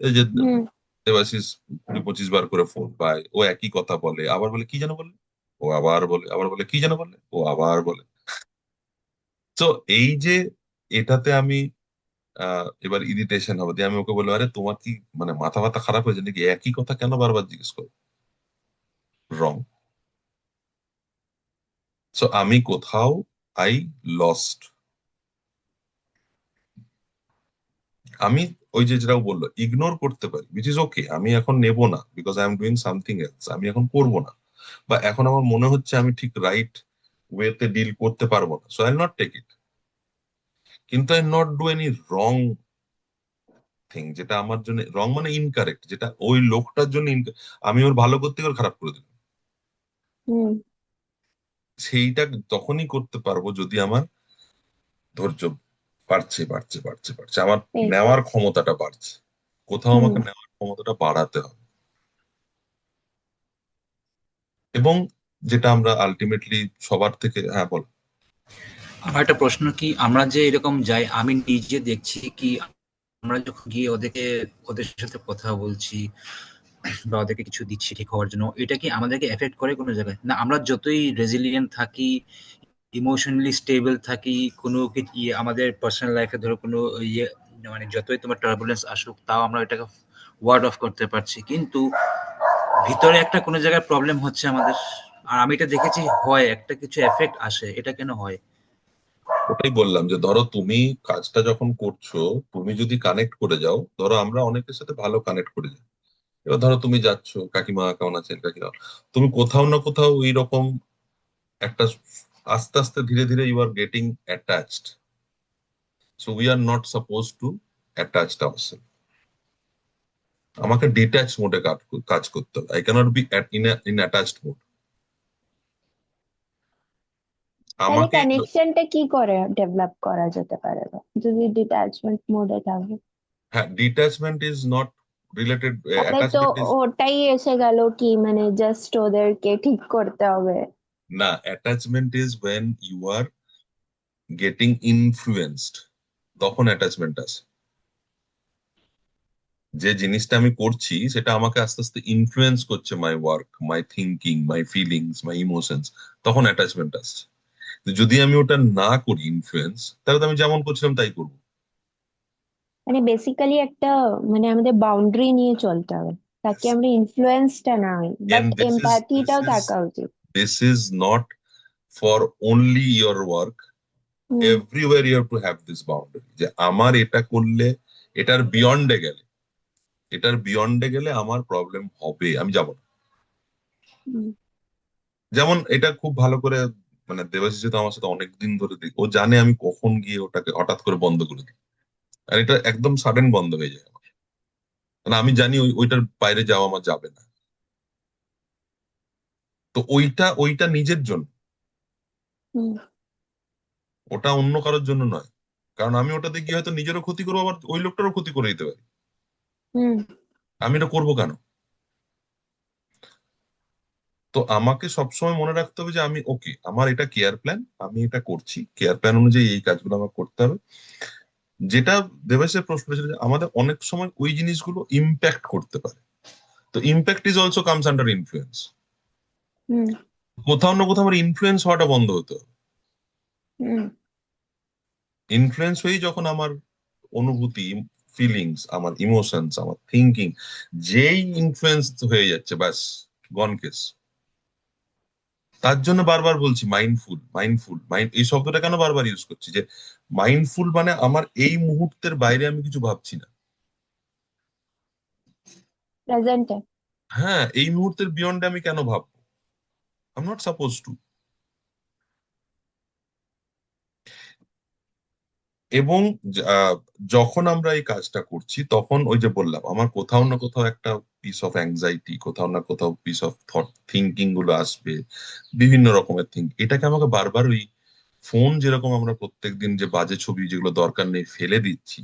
এই যে হুম দেবাশিস 20-25 বার করে ফোন পায়, ও একই কথা বলে, আবার বলে কি যেন বললে, ও আবার বলে, আবার বলে কি যেন বললে, ও আবার বলে। তো এই যে এটাতে আমি এবার ইরিটেশন হবে, দিয়ে আমি ওকে বলবো আরে তোমার কি মানে মাথা ব্যথা খারাপ হয়েছে নাকি, একই কথা কেন বারবার জিজ্ঞেস করো। রং। সো আমি কোথাও আই লস্ট। আমি ওই যে যেটা বললো ইগনোর করতে পারি, উইচ ইজ ওকে, আমি এখন নেব না because I am doing something else, আমি এখন করব না, বা এখন আমার মনে হচ্ছে আমি ঠিক রাইট ওয়েতে ডিল করতে পারবো না, so I not take it. কিন্তু I not do any wrong thing, যেটা আমার জন্য রং মানে ইনকারেক্ট, যেটা ওই লোকটার জন্য আমি ওর ভালো করতে গিয়ে ওর খারাপ করে দিলাম। হুম সেইটা তখনই করতে পারবো যদি আমার ধৈর্য বাড়ছে বাড়ছে বাড়ছে বাড়ছে, আমার পেয়েছি। নেওয়ার ক্ষমতাটা বাড়ছে। কোথাও হুম আমাকে নেওয়ার ক্ষমতাটা বাড়াতে হবে। এবং যেটা আমরা আলটিমেটলি সবার থেকে, হ্যাঁ বল। আমার একটা প্রশ্ন, কি আমরা যে এরকম যাই, আমি নিজে দেখছি কি আমরা যখন গিয়ে ওদের সাথে কথা বলছি বা ওদেরকে কিছু দিচ্ছি ঠিক হওয়ার জন্য, এটা কি আমাদেরকে এফেক্ট করে কোনো জায়গায়? না আমরা যতই রেজিলিয়েন্ট থাকি, ইমোশনালি স্টেবল থাকি, কোনো আমাদের পার্সোনাল লাইফে ধরো কোনো ইয়ে, মানে যতই তোমার টার্বুলেন্স আসুক তাও আমরা এটাকে ওয়ার্ড অফ করতে পারছি, কিন্তু ভিতরে একটা কোনো জায়গায় প্রবলেম হচ্ছে আমাদের। আর আমি এটা দেখেছি হয় একটা কিছু এফেক্ট আসে, এটা কেন হয়? ওটাই বললাম যে ধরো তুমি কাজটা যখন করছো, তুমি যদি কানেক্ট করে যাও, ধরো আমরা অনেকের সাথে ভালো কানেক্ট করে যাই, এবার ধরো তুমি যাচ্ছ, কাকিমা কেমন আছেন কাকিমা, তুমি কোথাও না কোথাও ওই রকম একটা আস্তে আস্তে ধীরে ধীরে you are getting attached. So we are not suppose to attached ourselves. আমাকে ডিট্যাচ মোডে কাজ করতে হবে, I cannot be in attached mode. তাহলে আমাকে কানেকশনটা কি করে ডেভেলপ করা যেতে পারে গো? যদি ডিট্যাচমেন্ট মোডে থাকে হ্যাঁ, ডিট্যাচমেন্ট ইজ নট রিলেটেড, তাহলে তো অ্যাটাচমেন্ট ইজ, ওটাই এসে গেল কি, মানে জাস্ট ওদেরকে ঠিক করতে হবে। না, attachment is when you are getting influenced, তখন অ্যাটাচমেন্ট আছে। যে জিনিসটা আমি করছি সেটা আমাকে আস্তে আস্তে ইনফ্লুয়েন্স করছে, my work, my thinking, my feelings, my emotions, তখন অ্যাটাচমেন্ট আসছে। তো যদি আমি ওটা না করি ইনফ্লুয়েন্স, তাহলে তো আমি যেমন করছিলাম তাই করবো। মানে বেসিক্যালি একটা, মানে আমাদের বাউন্ডারি নিয়ে চলতে হবে তাকে আমরা ইনফ্লুয়েন্সটা না হই, বাট And this এমপ্যাথিটাও is থাকা উচিত। this is not for only your work. Hmm Everywhere you have to have this boundary, যে আমার এটা করলে, এটার বিয়ন্ডে গেলে, এটার বিয়ন্ডে গেলে আমার প্রবলেম হবে, আমি যাব না। হুম যেমন এটা খুব ভালো করে, মানে দেবাশিস তো আমার সাথে অনেকদিন ধরে দেখি, ও জানে আমি কখন গিয়ে ওটাকে হঠাৎ করে বন্ধ করে দিই, আর এটা একদম সাডেন বন্ধ হয়ে যায় আমার। মানে আমি জানি ওইটার বাইরে যাওয়া আমার যাবে না। তো ওইটা ওইটা নিজের জন্য, হুম ওটা অন্য কারোর জন্য নয়। কারণ আমি ওটাতে গিয়ে হয়তো নিজেরও ক্ষতি করবো, আবার ওই লোকটারও ক্ষতি করে দিতে পারি। হুম আমি এটা করবো কেন? তো আমাকে সবসময় মনে রাখতে হবে যে আমি ওকে, আমার এটা কেয়ার প্ল্যান, আমি এটা করছি, কেয়ার প্ল্যান অনুযায়ী এই কাজগুলো আমার করতে হবে। যেটা দেবেশের প্রশ্ন ছিল যে আমাদের অনেক সময় ওই জিনিসগুলো ইম্প্যাক্ট করতে পারে। তো impact is also comes under influence. Hmm. কোথাও না কোথাও আমার ইনফ্লুয়েন্স হওয়াটা বন্ধ হতে হবে। হুম। ইনফ্লুয়েন্স হয়েই যখন আমার অনুভূতি, ফিলিংস, আমার ইমোশনস, আমার থিঙ্কিং যেই ইনফ্লুয়েন্স হয়ে যাচ্ছে, ব্যাস গন কেস। তার জন্য বারবার বলছি মাইন্ডফুল, মাইন্ডফুল, মাইন্ড এই শব্দটা কেন বারবার ইউজ করছি, যে মাইন্ডফুল মানে আমার এই মুহূর্তের বাইরে আমি কিছু ভাবছি না। প্রেজেন্টে। হ্যাঁ, এই মুহূর্তের বিয়ন্ডে আমি কেন ভাববো? I am not suppose two. এবং আহ, যখন আমরা এই কাজটা করছি তখন ওই যে বললাম আমার কোথাও না কোথাও একটা পিস অফ অ্যাংজাইটি, কোথাও না কোথাও পিস অফ থট থিঙ্কিং গুলো আসবে, বিভিন্ন রকমের থিঙ্ক। এটাকে আমাকে বারবার ওই ফোন যেরকম আমরা প্রত্যেকদিন যে বাজে ছবি যেগুলো দরকার নেই ফেলে দিচ্ছি,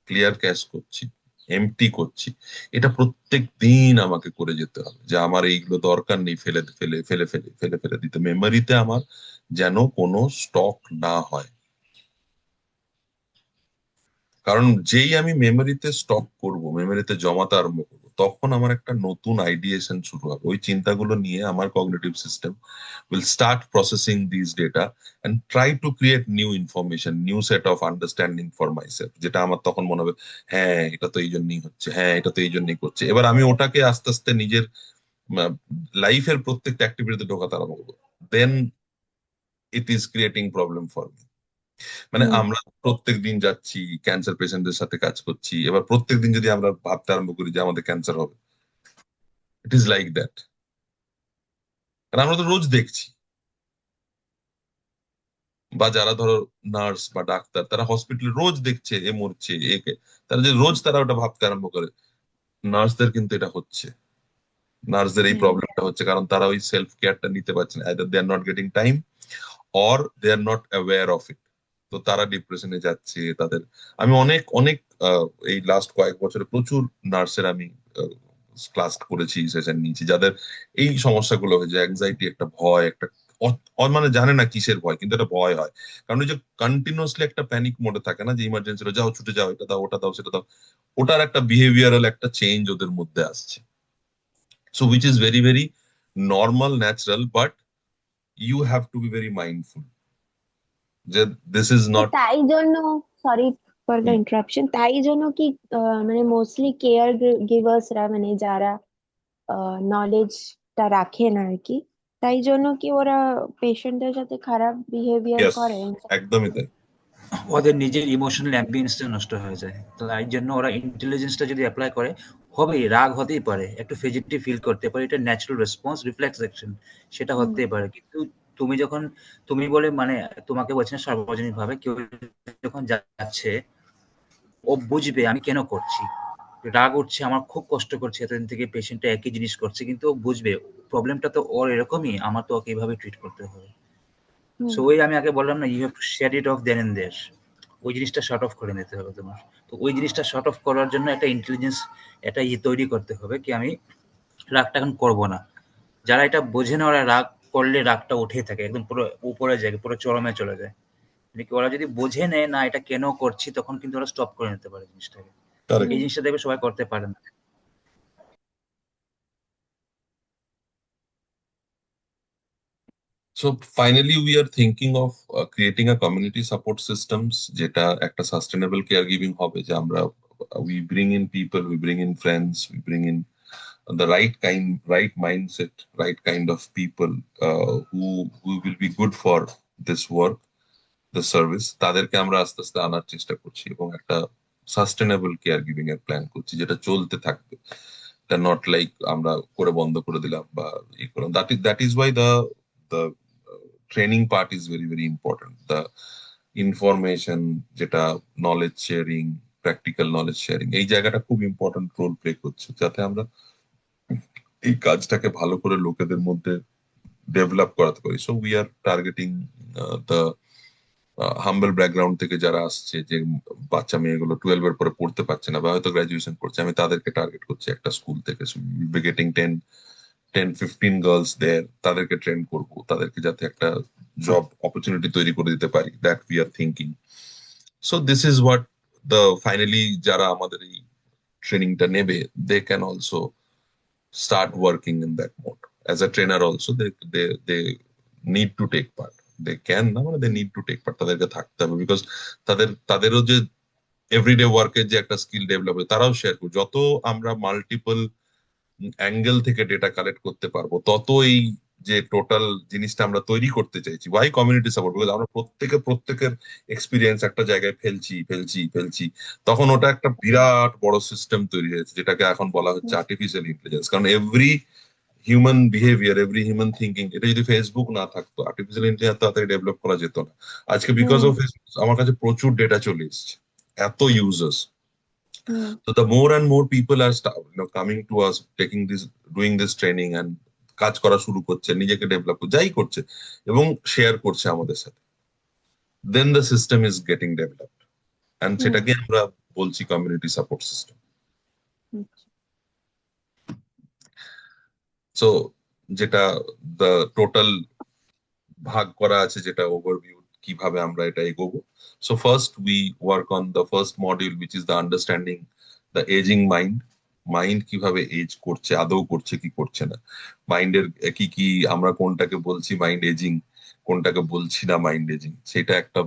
ক্লিয়ার ক্যাশ করছি, এমটি করছি, এটা প্রত্যেক দিন আমাকে করে যেতে হবে যে আমার এইগুলো দরকার নেই ফেলে ফেলে ফেলে ফেলে ফেলে ফেলে দিতে, মেমোরিতে আমার যেন কোনো স্টক না হয়। কারণ যেই আমি মেমোরিতে স্টক করব, মেমোরিতে জমাতে আরম্ভ করবো, তখন আমার একটা নতুন আইডিয়েশন শুরু হবে। ওই চিন্তাগুলো নিয়ে আমার cognitive system will start processing these data and try to create new information, new set of understanding for myself, যেটা আমার তখন মনে হবে হ্যাঁ এটা তো এই জন্যই হচ্ছে, হ্যাঁ এটা তো এই জন্যই করছে। এবার আমি ওটাকে আস্তে আস্তে নিজের লাইফের প্রত্যেকটা অ্যাক্টিভিটিতে ঢোকাতে আরম্ভ করবো। Then it is creating problem for me. মানে হুম। আমরা প্রত্যেক দিন যাচ্ছি, ক্যান্সার পেশেন্টদের সাথে কাজ করছি, এবার প্রত্যেক দিন যদি আমরা ভাবতে আরম্ভ করি যে আমাদের ক্যান্সার হবে, ইট ইজ লাইক দ্যাট। কারণ আমরা তো রোজ দেখছি। বা যারা ধরো নার্স বা ডাক্তার, তারা হসপিটালে রোজ দেখছে এ মরছে একে, তারা যে রোজ তারা ওটা ভাবতে আরম্ভ করে, নার্সদের কিন্তু এটা হচ্ছে, নার্সদের এই হুম। প্রবলেমটা হচ্ছে কারণ তারা ওই সেলফ কেয়ারটা নিতে পারছে না, either they are not getting time or they are not aware of it. তো তারা ডিপ্রেশনে যাচ্ছে তাদের। আমি অনেক অনেক এই লাস্ট কয়েক বছরে প্রচুর নার্সের আমি ক্লাস করেছি, সেশন নিয়েছি, যাদের এই সমস্যাগুলো হয়েছে, অ্যাংজাইটি, একটা ভয়, একটা মানে জানে না কিসের ভয়, কিন্তু একটা ভয় হয়। কারণ ওই যে কন্টিনিউসলি একটা প্যানিক মোডে থাকে না, যে ইমার্জেন্সি যাও ছুটে যাও, এটা দাও ওটা দাও সেটা দাও, ওটার একটা বিহেভিয়ারাল একটা চেঞ্জ ওদের মধ্যে আসছে। So which is very very normal, natural, but you have to be very mindful যে দিস ইজ তো নট। তাই জন্য, সরি ফর দ্য ইন্টারাপশন, তাই জন্য কি মানে মোস্টলি কেয়ার গিভার্সরা, মানে যারা নলেজটা রাখেন আর কি, তাই জন্য কি ওরা পেশেন্টদের সাথে খারাপ বিহেভিয়ার ইয়েস, করে? একদমই তাই। ওদের নিজের ইমোশনাল অ্যাম্বিয়েন্সটা নষ্ট হয়ে যায়। তো তাই জন্য ওরা ইন্টেলিজেন্সটা যদি অ্যাপ্লাই করে, হবেই, রাগ হতেই পারে, একটু ফিজিটিভ ফিল করতে পারে, এটা ন্যাচারাল রেসপন্স, রিফ্লেক্স অ্যাকশন, সেটা হুম। হতেই পারে। কিন্তু তুমি যখন, তুমি বলে মানে তোমাকে বলছি না, সার্বজনীনভাবে কেউ যখন যাচ্ছে, ও বুঝবে আমি কেন করছি, রাগ উঠছে, আমার খুব কষ্ট করছে, এতদিন থেকে পেশেন্টটা একই জিনিস করছে, কিন্তু ও বুঝবে প্রবলেমটা তো ওর এরকমই, আমার তো ওকে এইভাবে ট্রিট করতে হবে। হুম। সো ওই আমি আগে বললাম না, you have to share it of then and there, ওই জিনিসটা শর্ট অফ করে নিতে হবে তোমার। তো ওই জিনিসটা শর্ট অফ করার জন্য একটা ইন্টেলিজেন্স, একটা তৈরি করতে হবে কি আমি রাগটা এখন করবো না। যারা এটা বোঝে না, ওরা রাগ করলে রাগটা উঠেই থাকে, একদম পুরো উপরে যায়, পুরো চরমে চলে যায়। কিন্তু কি ওরা যদি বুঝে নেয় না এটা কেন করছি, তখন কিন্তু ওরা স্টপ করে নিতে পারে জিনিসটাকে। এই কারেক্ট। হুম। জিনিসটা দেখবে সবাই করতে পারে না। So finally we are thinking of creating a community support systems, যেটা একটা সাস্টেনেবল কেয়ার গিভিং হবে, যে আমরা we bring in people, we bring in friends, we bring in the right mindset, right kind of people who will be good for this work, the service, তাদেরকে আমরা আস্তে আস্তে আনার চেষ্টা করছি এবং একটা সাস্টেনেবল কেয়ার গিভিং এর প্ল্যান করছি যেটা চলতে থাকবে। এটা নট লাইক আমরা করে বন্ধ করে দিলাম বা ই করলাম। That is why the training part is very very important. The information, যেটা knowledge sharing, practical knowledge sharing, এই জায়গাটা খুব ইম্পর্টেন্ট রোল প্লে করছে, যাতে আমরা এই কাজটাকে ভালো করে লোকেদের মধ্যে ডেভেলপ করাতে পারি। So we R targeting the humble background থেকে যারা আসছে, যে বাচ্চা মেয়েগুলো 12 এর পরে পড়তে পারছে না বা হয়তো গ্রাজুয়েশন করছে, আমি তাদেরকে টার্গেট করছি একটা স্কুল থেকে। গেটিং 10-15 গার্লস দেয়ার, তাদেরকে ট্রেন করব, তাদেরকে যাতে একটা জব অপরচুনিটি তৈরি করে দিতে পারি, that we are thinking. So this is what the finally যারা আমাদের এই ট্রেনিংটা নেবে, they can also start working in that mode. As a trainer also, they need to take part. They can না, মানে they need to take part. তাদেরকে থাকতে হবে, বিকজ তাদেরও যে এভরিডে ওয়ার্কের যে একটা স্কিল ডেভেলপ হবে, তারাও শেয়ার করবে। যত আমরা মাল্টিপল অ্যাঙ্গেল থেকে ডেটা কালেক্ট করতে পারবো, তত এই যে টোটাল জিনিসটা আমরা তৈরি করতে চাইছি, ওয়াই কমিউনিটি সাপোর্ট, বিকজ আমরা প্রত্যেকের এক্সপিরিয়েন্স একটা জায়গায় ফেলছি, তখন ওটা একটা বিরাট বড় সিস্টেম তৈরি হয়েছে, যেটাকে এখন বলা হচ্ছে আর্টিফিশিয়াল ইন্টেলিজেন্স। কারণ every human behaviour, every human thinking, এটা যদি ফেসবুক না থাকতো, আর্টিফিশিয়াল ইন্টেলিজেন্স তাড়াতাড়ি ডেভেলপ করা যেত না। আজকে বিকজ অফ ফেসবুক আমার কাছে প্রচুর ডেটা চলে এসছে, এত users. So the more and more people are coming to us, doing this training and কাজ করা শুরু করছে, নিজেকে ডেভেলপ যাই করছে এবং শেয়ার করছে আমাদের সাথে, then the system is getting developed, and সেটাকে আমরা বলছি কমিউনিটি সাপোর্ট সিস্টেম। সো যেটা দ্য টোটাল ভাগ করা আছে, যেটা ওভারভিউ কিভাবে আমরা এটা এগোবো। So first we work on the first module, which is the understanding the aging mind. Mind কিভাবে এজ করছে, আদৌ করছে কি করছে না, মাইন্ডের কি কি, আমরা কোনটাকে বলছি মাইন্ড এজিং, কোনটাকে বলছি না মাইন্ড এজিং, সেটা একটা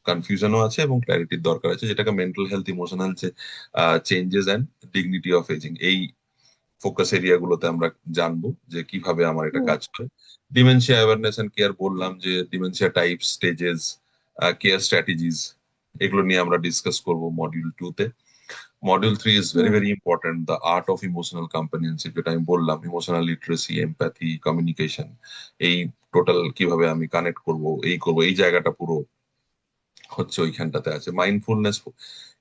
কনফিউশনও আছে এবং ক্ল্যারিটির দরকার আছে, যেটাকে mental health, emotional changes and dignity of aging, এই ফোকাস এরিয়া গুলোতে আমরা জানবো যে কিভাবে আমার এটা কাজ করে। ডিমেনশিয়া অ্যাওয়ারনেস এন্ড কেয়ার বললাম, যে dementia type, stages, care strategies, এগুলো নিয়ে আমরা ডিসকাস করবো মডিউল 2 তে। Module 3 is very very important, the art of emotional companionship, যেটা আমি বললাম, ইমোশনাল লিটারেসি, এমপ্যাথি, কমিউনিকেশন, এই টোটাল কিভাবে আমি কানেক্ট করবো, এই জায়গাটা পুরো হচ্ছে ওইখানটাতে আছে। মাইন্ডফুলনেস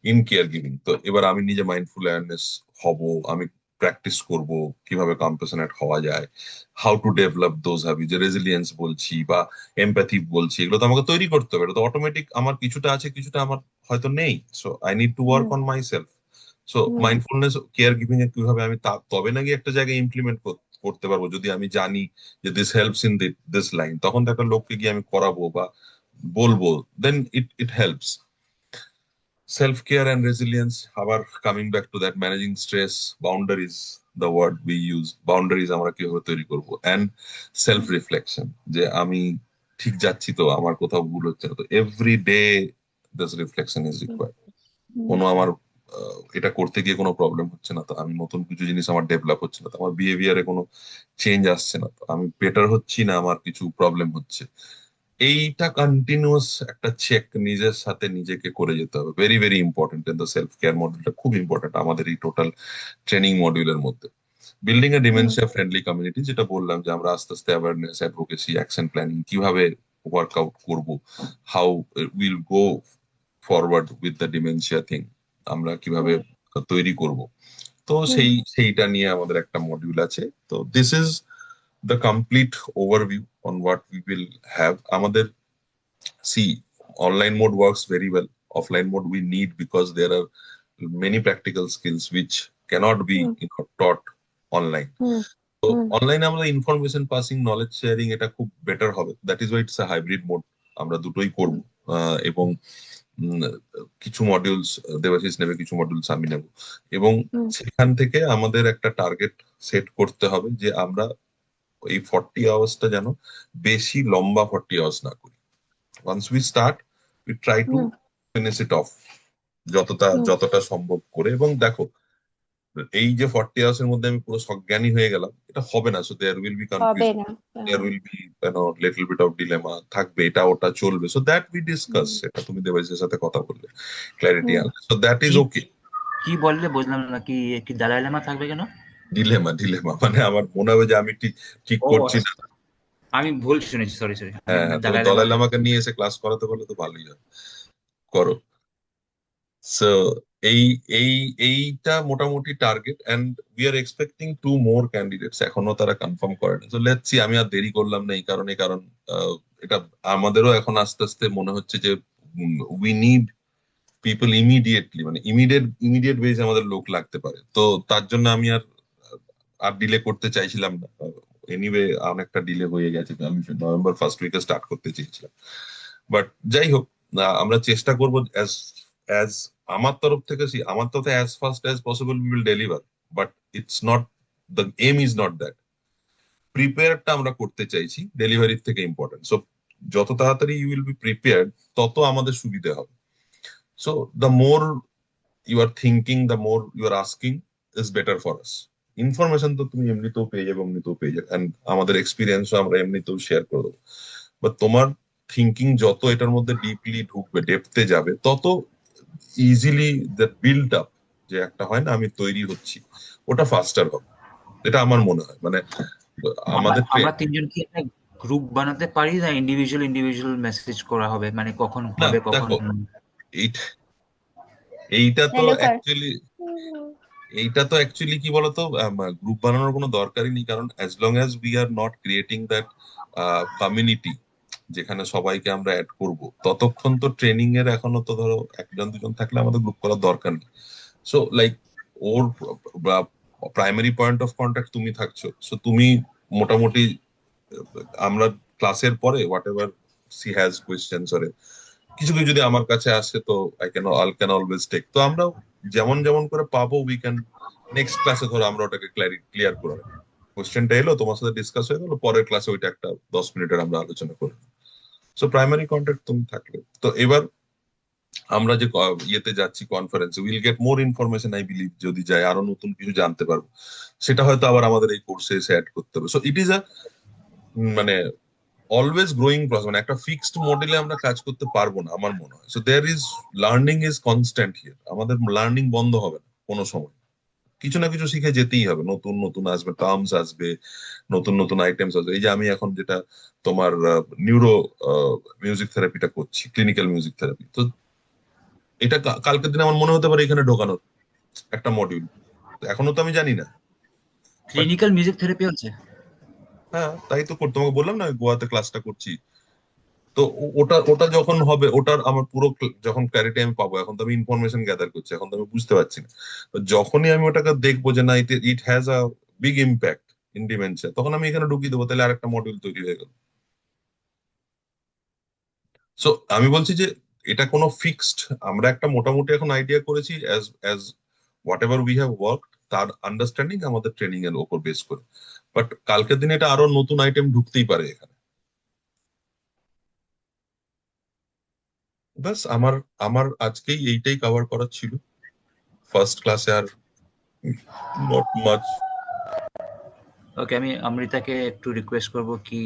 ইন কেয়ার গিভিং, তো এবার আমি নিজে মাইন্ডফুল অ্যাওয়ারনেস হব, আমি প্র্যাকটিস করব কিভাবে কম্প্যাশনেট হওয়া যায়, how to develop those habit, যে রেজিলিয়েন্স বলছি বা এমপ্যাথি বলছি, এগুলো তো আমাকে তৈরি করতে হবে, এটা তো অটোমেটিক আমার কিছুটা আছে, কিছুটা আমার হয়তো নেই। So I need to work on my self. So mindfulness care giving a কিভাবে আমি তবে নাকি একটা জায়গায় ইমপ্লিমেন্ট করতে পারবো, যদি আমি জানি যে this helps in this line, তখন তো একটা লোককে গিয়ে আমি করাবো বা বলবো, then it helps. Self care and resilience, আবার coming back to that, managing stress, boundaries, the word we use, boundaries আমরা কিভাবে তৈরি করবো, অ্যান্ড সেলফ রিফ্লেকশন, যে আমি ঠিক যাচ্ছি তো, আমার কোথাও ভুল হচ্ছে না তো, every day this reflection is required. কোনো আমার এটা করতে গিয়ে কোনো প্রবলেম হচ্ছে না তো, আমি নতুন কিছু জিনিস আমার ডেভেলপ হচ্ছে না তো, আমার বিহেভিয়ারে কোনো চেঞ্জ আসছে না তো, আমি বেটার হচ্ছি না, আমার কিছু প্রবলেম হচ্ছে, এইটা কন্টিনিউয়াস একটা চেক নিজের সাথে নিজেকে করে যেতে হবে। Very very important, in the self care মডিউলটা খুব ইম্পর্টেন্ট আমাদের এই টোটাল ট্রেনিং মডিউলের মধ্যে। Building a dementia friendly community, যেটা বললাম যে আমরা আস্তে আস্তে অ্যাওয়ারনেস, অ্যাডভোকেসি, অ্যাকশন প্ল্যানিং কিভাবে ওয়ার্কআউট করব, how will go forward with the dementia thing, আমরা কিভাবে তৈরি করব, তো সেইটা নিয়ে আমাদের একটা মডিউল আছে। তো this is the complete overview on what we will have. Amader, see, online mode works very well. Offline mode we need, because there are many practical skills which cannot be taught online. So online আমরা ইনফরমেশন পাসিং, নলেজ শেয়ারিং, এটা খুব বেটার হবে। That is why it's a hybrid mode, আমরা দুটোই করব। এবং কিছু মডিউলস দেবাশিস নেবে, কিছু মডিউলস আমি নেব, এবং সেখান থেকে আমাদের একটা টার্গেট সেট করতে হবে যে আমরা এই 40 আওয়ার্সটা যেন বেশি লম্বা 40 আওয়ার্স না করি। Once we start, we try to finish it off যতটা সম্ভব করে। এবং দেখো, এই যে 40 আওয়ার্স এর মধ্যে আমি পুরো সজ্ঞানী হয়ে গেলাম, এটা হবে না। So there will be confusion, there will be little bit of dilemma থাকবে, এটা ওটা চলবে। সো দ্যাট উই ডিসকাস, এটা তুমি দেবাশিসের সাথে কথা বললে ক্ল্যারিটি আনলে, সো দ্যাট ইজ ওকে। কি বললে বুঝলাম না, কি দালাই লামা থাকবে কেন? ডিলেমা মানে আমার মনে হবে যে আমি ঠিক করছি না, আমি ভুল শুনেছি, সরি। হ্যাঁ, দলাই লামাকে নিয়ে এসে ক্লাস করাতে পারলে তো ভালোই হয়, করো। সো এইটা মোটামুটি target, and we are expecting 2 more candidates, এখনো তারা কনফার্ম করেনি। সো লেটস সি, আমি আর দেরি করলাম না এই কারণে, কারণ এটা আমাদেরও এখন আস্তে আস্তে মনে হচ্ছে যে উই নিড পিপল ইমিডিয়েটলি, মানে ইমিডিয়েট বেজ আমাদের লোক লাগতে পারে। তো তার জন্য আমি আর ডিলে করতে চাইছিলাম না, এনিওয়ে অনেকটা ডিলে হয়ে গেছে, আমি নভেম্বর ফার্স্ট উইকে স্টার্ট করতে চেয়েছিলাম। বাট যাই হোক, আমরা চেষ্টা করবো অ্যাজ অ্যাজ আমার তরফ থেকে আমার তরফে as fast as possible will deliver. But it's not, the aim is not that. প্রিপেয়ারটা আমরা করতে চাইছি, ডেলিভারির থেকে ইম্পর্টেন্ট। সো যত তাড়াতাড়ি ইউ উইল বি প্রিপেয়ার্ড, তত আমাদের সুবিধা হবে। So the more you are thinking, the more you are asking is better for us. Information তো তুমি এমনিতেও পেয়ে যাবে, এমনিতেও পেয়ে যাবে, অ্যান্ড আমাদের এক্সপিরিয়েন্সও আমরা এমনিতেও শেয়ার করে দেবো। বাট তোমার থিঙ্কিং যত এটার মধ্যে ডিপলি ঢুকবে, ডেপথে যাবে, তত ইজিলি দ্যাট বিল্ড আপ, যে একটা হয় না আমি তৈরি হচ্ছি, ওটা ফাস্টার হবে। এটা আমার মনে হয়। মানে আমরা আমাদের আমরা তিনজন কি একটা গ্রুপ বানাতে পারি, না ইন্ডিভিজুয়াল ইন্ডিভিজুয়াল মেসেজ করা হবে, মানে কখন না হবে কখন? দেখো, এইটা এইটা তো হ্যালো কর। অ্যাকচুয়ালি এইটা তো অ্যাকচুয়ালি কি বলতো, গ্রুপ বানানোর কোনো দরকারই নেই, কারণ as long as we are not creating that community যেখানে সবাইকে আমরা অ্যাড করব, ততক্ষণ তো ট্রেনিং এর এখনো তো ধরো একজন দুজন থাকলে আমাদের গ্রুপ করার দরকার নেই। So like or primary point of contact তুমি থাকছো, সো তুমি মোটামুটি আমরা ক্লাসের পরে what ever she has questions, কিছু কিছু যদি আমার কাছে আসে, তো আই ক্যান অলওয়েজ টেক। তো আমরা যেমন যেমন করে পাবো উই ক্যান নেক্সট ক্লাসে ধরো আমরা ওটাকে ক্লিয়ার করে নেবো। কোশ্চেনটা এলো, তোমার সাথে ডিসকাস হয়ে গেল, পরের ক্লাসে ওইটা একটা 10 মিনিটের আমরা আলোচনা করবো। সো প্রাইমারি কন্ট্যাক্ট তুমি থাকলে তো এবার আমরা যে ইয়েতে যাচ্ছি কনফারেন্সে, will get more information I believe. যদি যাই আরো নতুন কিছু জানতে পারবো, সেটা হয়তো আবার আমাদের এই কোর্সে এসে অ্যাড করতে হবে। সো ইট ইজ আ মানে অলওয়েজ গ্রোয়িং প্রসেস। মানে একটা ফিক্সড মডেলে আমরা কাজ করতে পারবো না আমার মনে হয়। So there is learning is constant here. আমাদের লার্নিং বন্ধ হবে না কোনো সময়, কিছু না কিছু শিখে যেতেই হবে। নতুন নতুন আসবে, টার্মস আসবে, নতুন নতুন আইটেমস আসবে। এই যে আমি এখন যেটা তোমার নিউরো মিউজিক থেরাপিটা করছি, ক্লিনিক্যাল মিউজিক থেরাপি, তো এটা কালকের দিনে আমার মনে হতে পারে এখানে ঢোকানোর একটা মডিউল, এখনো তো আমি জানি না। বাট ক্লিনিক্যাল মিউজিক থেরাপি আছে? হ্যাঁ, তাই তো তোমাকে বললাম না, আমি গোয়াতে ক্লাসটা করছি। তো ওটা ওটা যখন হবে, ওটার আমার পুরো যখন ক্ল্যারিটি আমি পাবো, এখন তো আমি ইনফরমেশন গ্যাদার করছি, এখন তো আমি বুঝতে পারছি না। তো যখনই আমি ওটাকে দেখবো যে না, it has a big impact in dementia, তখন আমি এখানে ঢুকিয়ে দেবো, তাহলে আরেকটা মডিউল তৈরি হয়ে গেল। সো আমি বলছি যে এটা কোনো ফিক্সড, আমরা একটা মোটামুটি এখন আইডিয়া করেছি as as what ever we have work, তার আন্ডারস্ট্যান্ডিং আমাদের ট্রেনিং এর উপর বেস করে। বাট কালকের দিনে এটা আরো নতুন আইটেম ঢুকতেই পারে এখানে। ব্যাস আমার আমার আজকেই এইটাই কভার করার ছিল ফার্স্ট ক্লাসে, আর নট মাচ। ওকে, আমি অমৃতাকে একটু রিকোয়েস্ট করব কি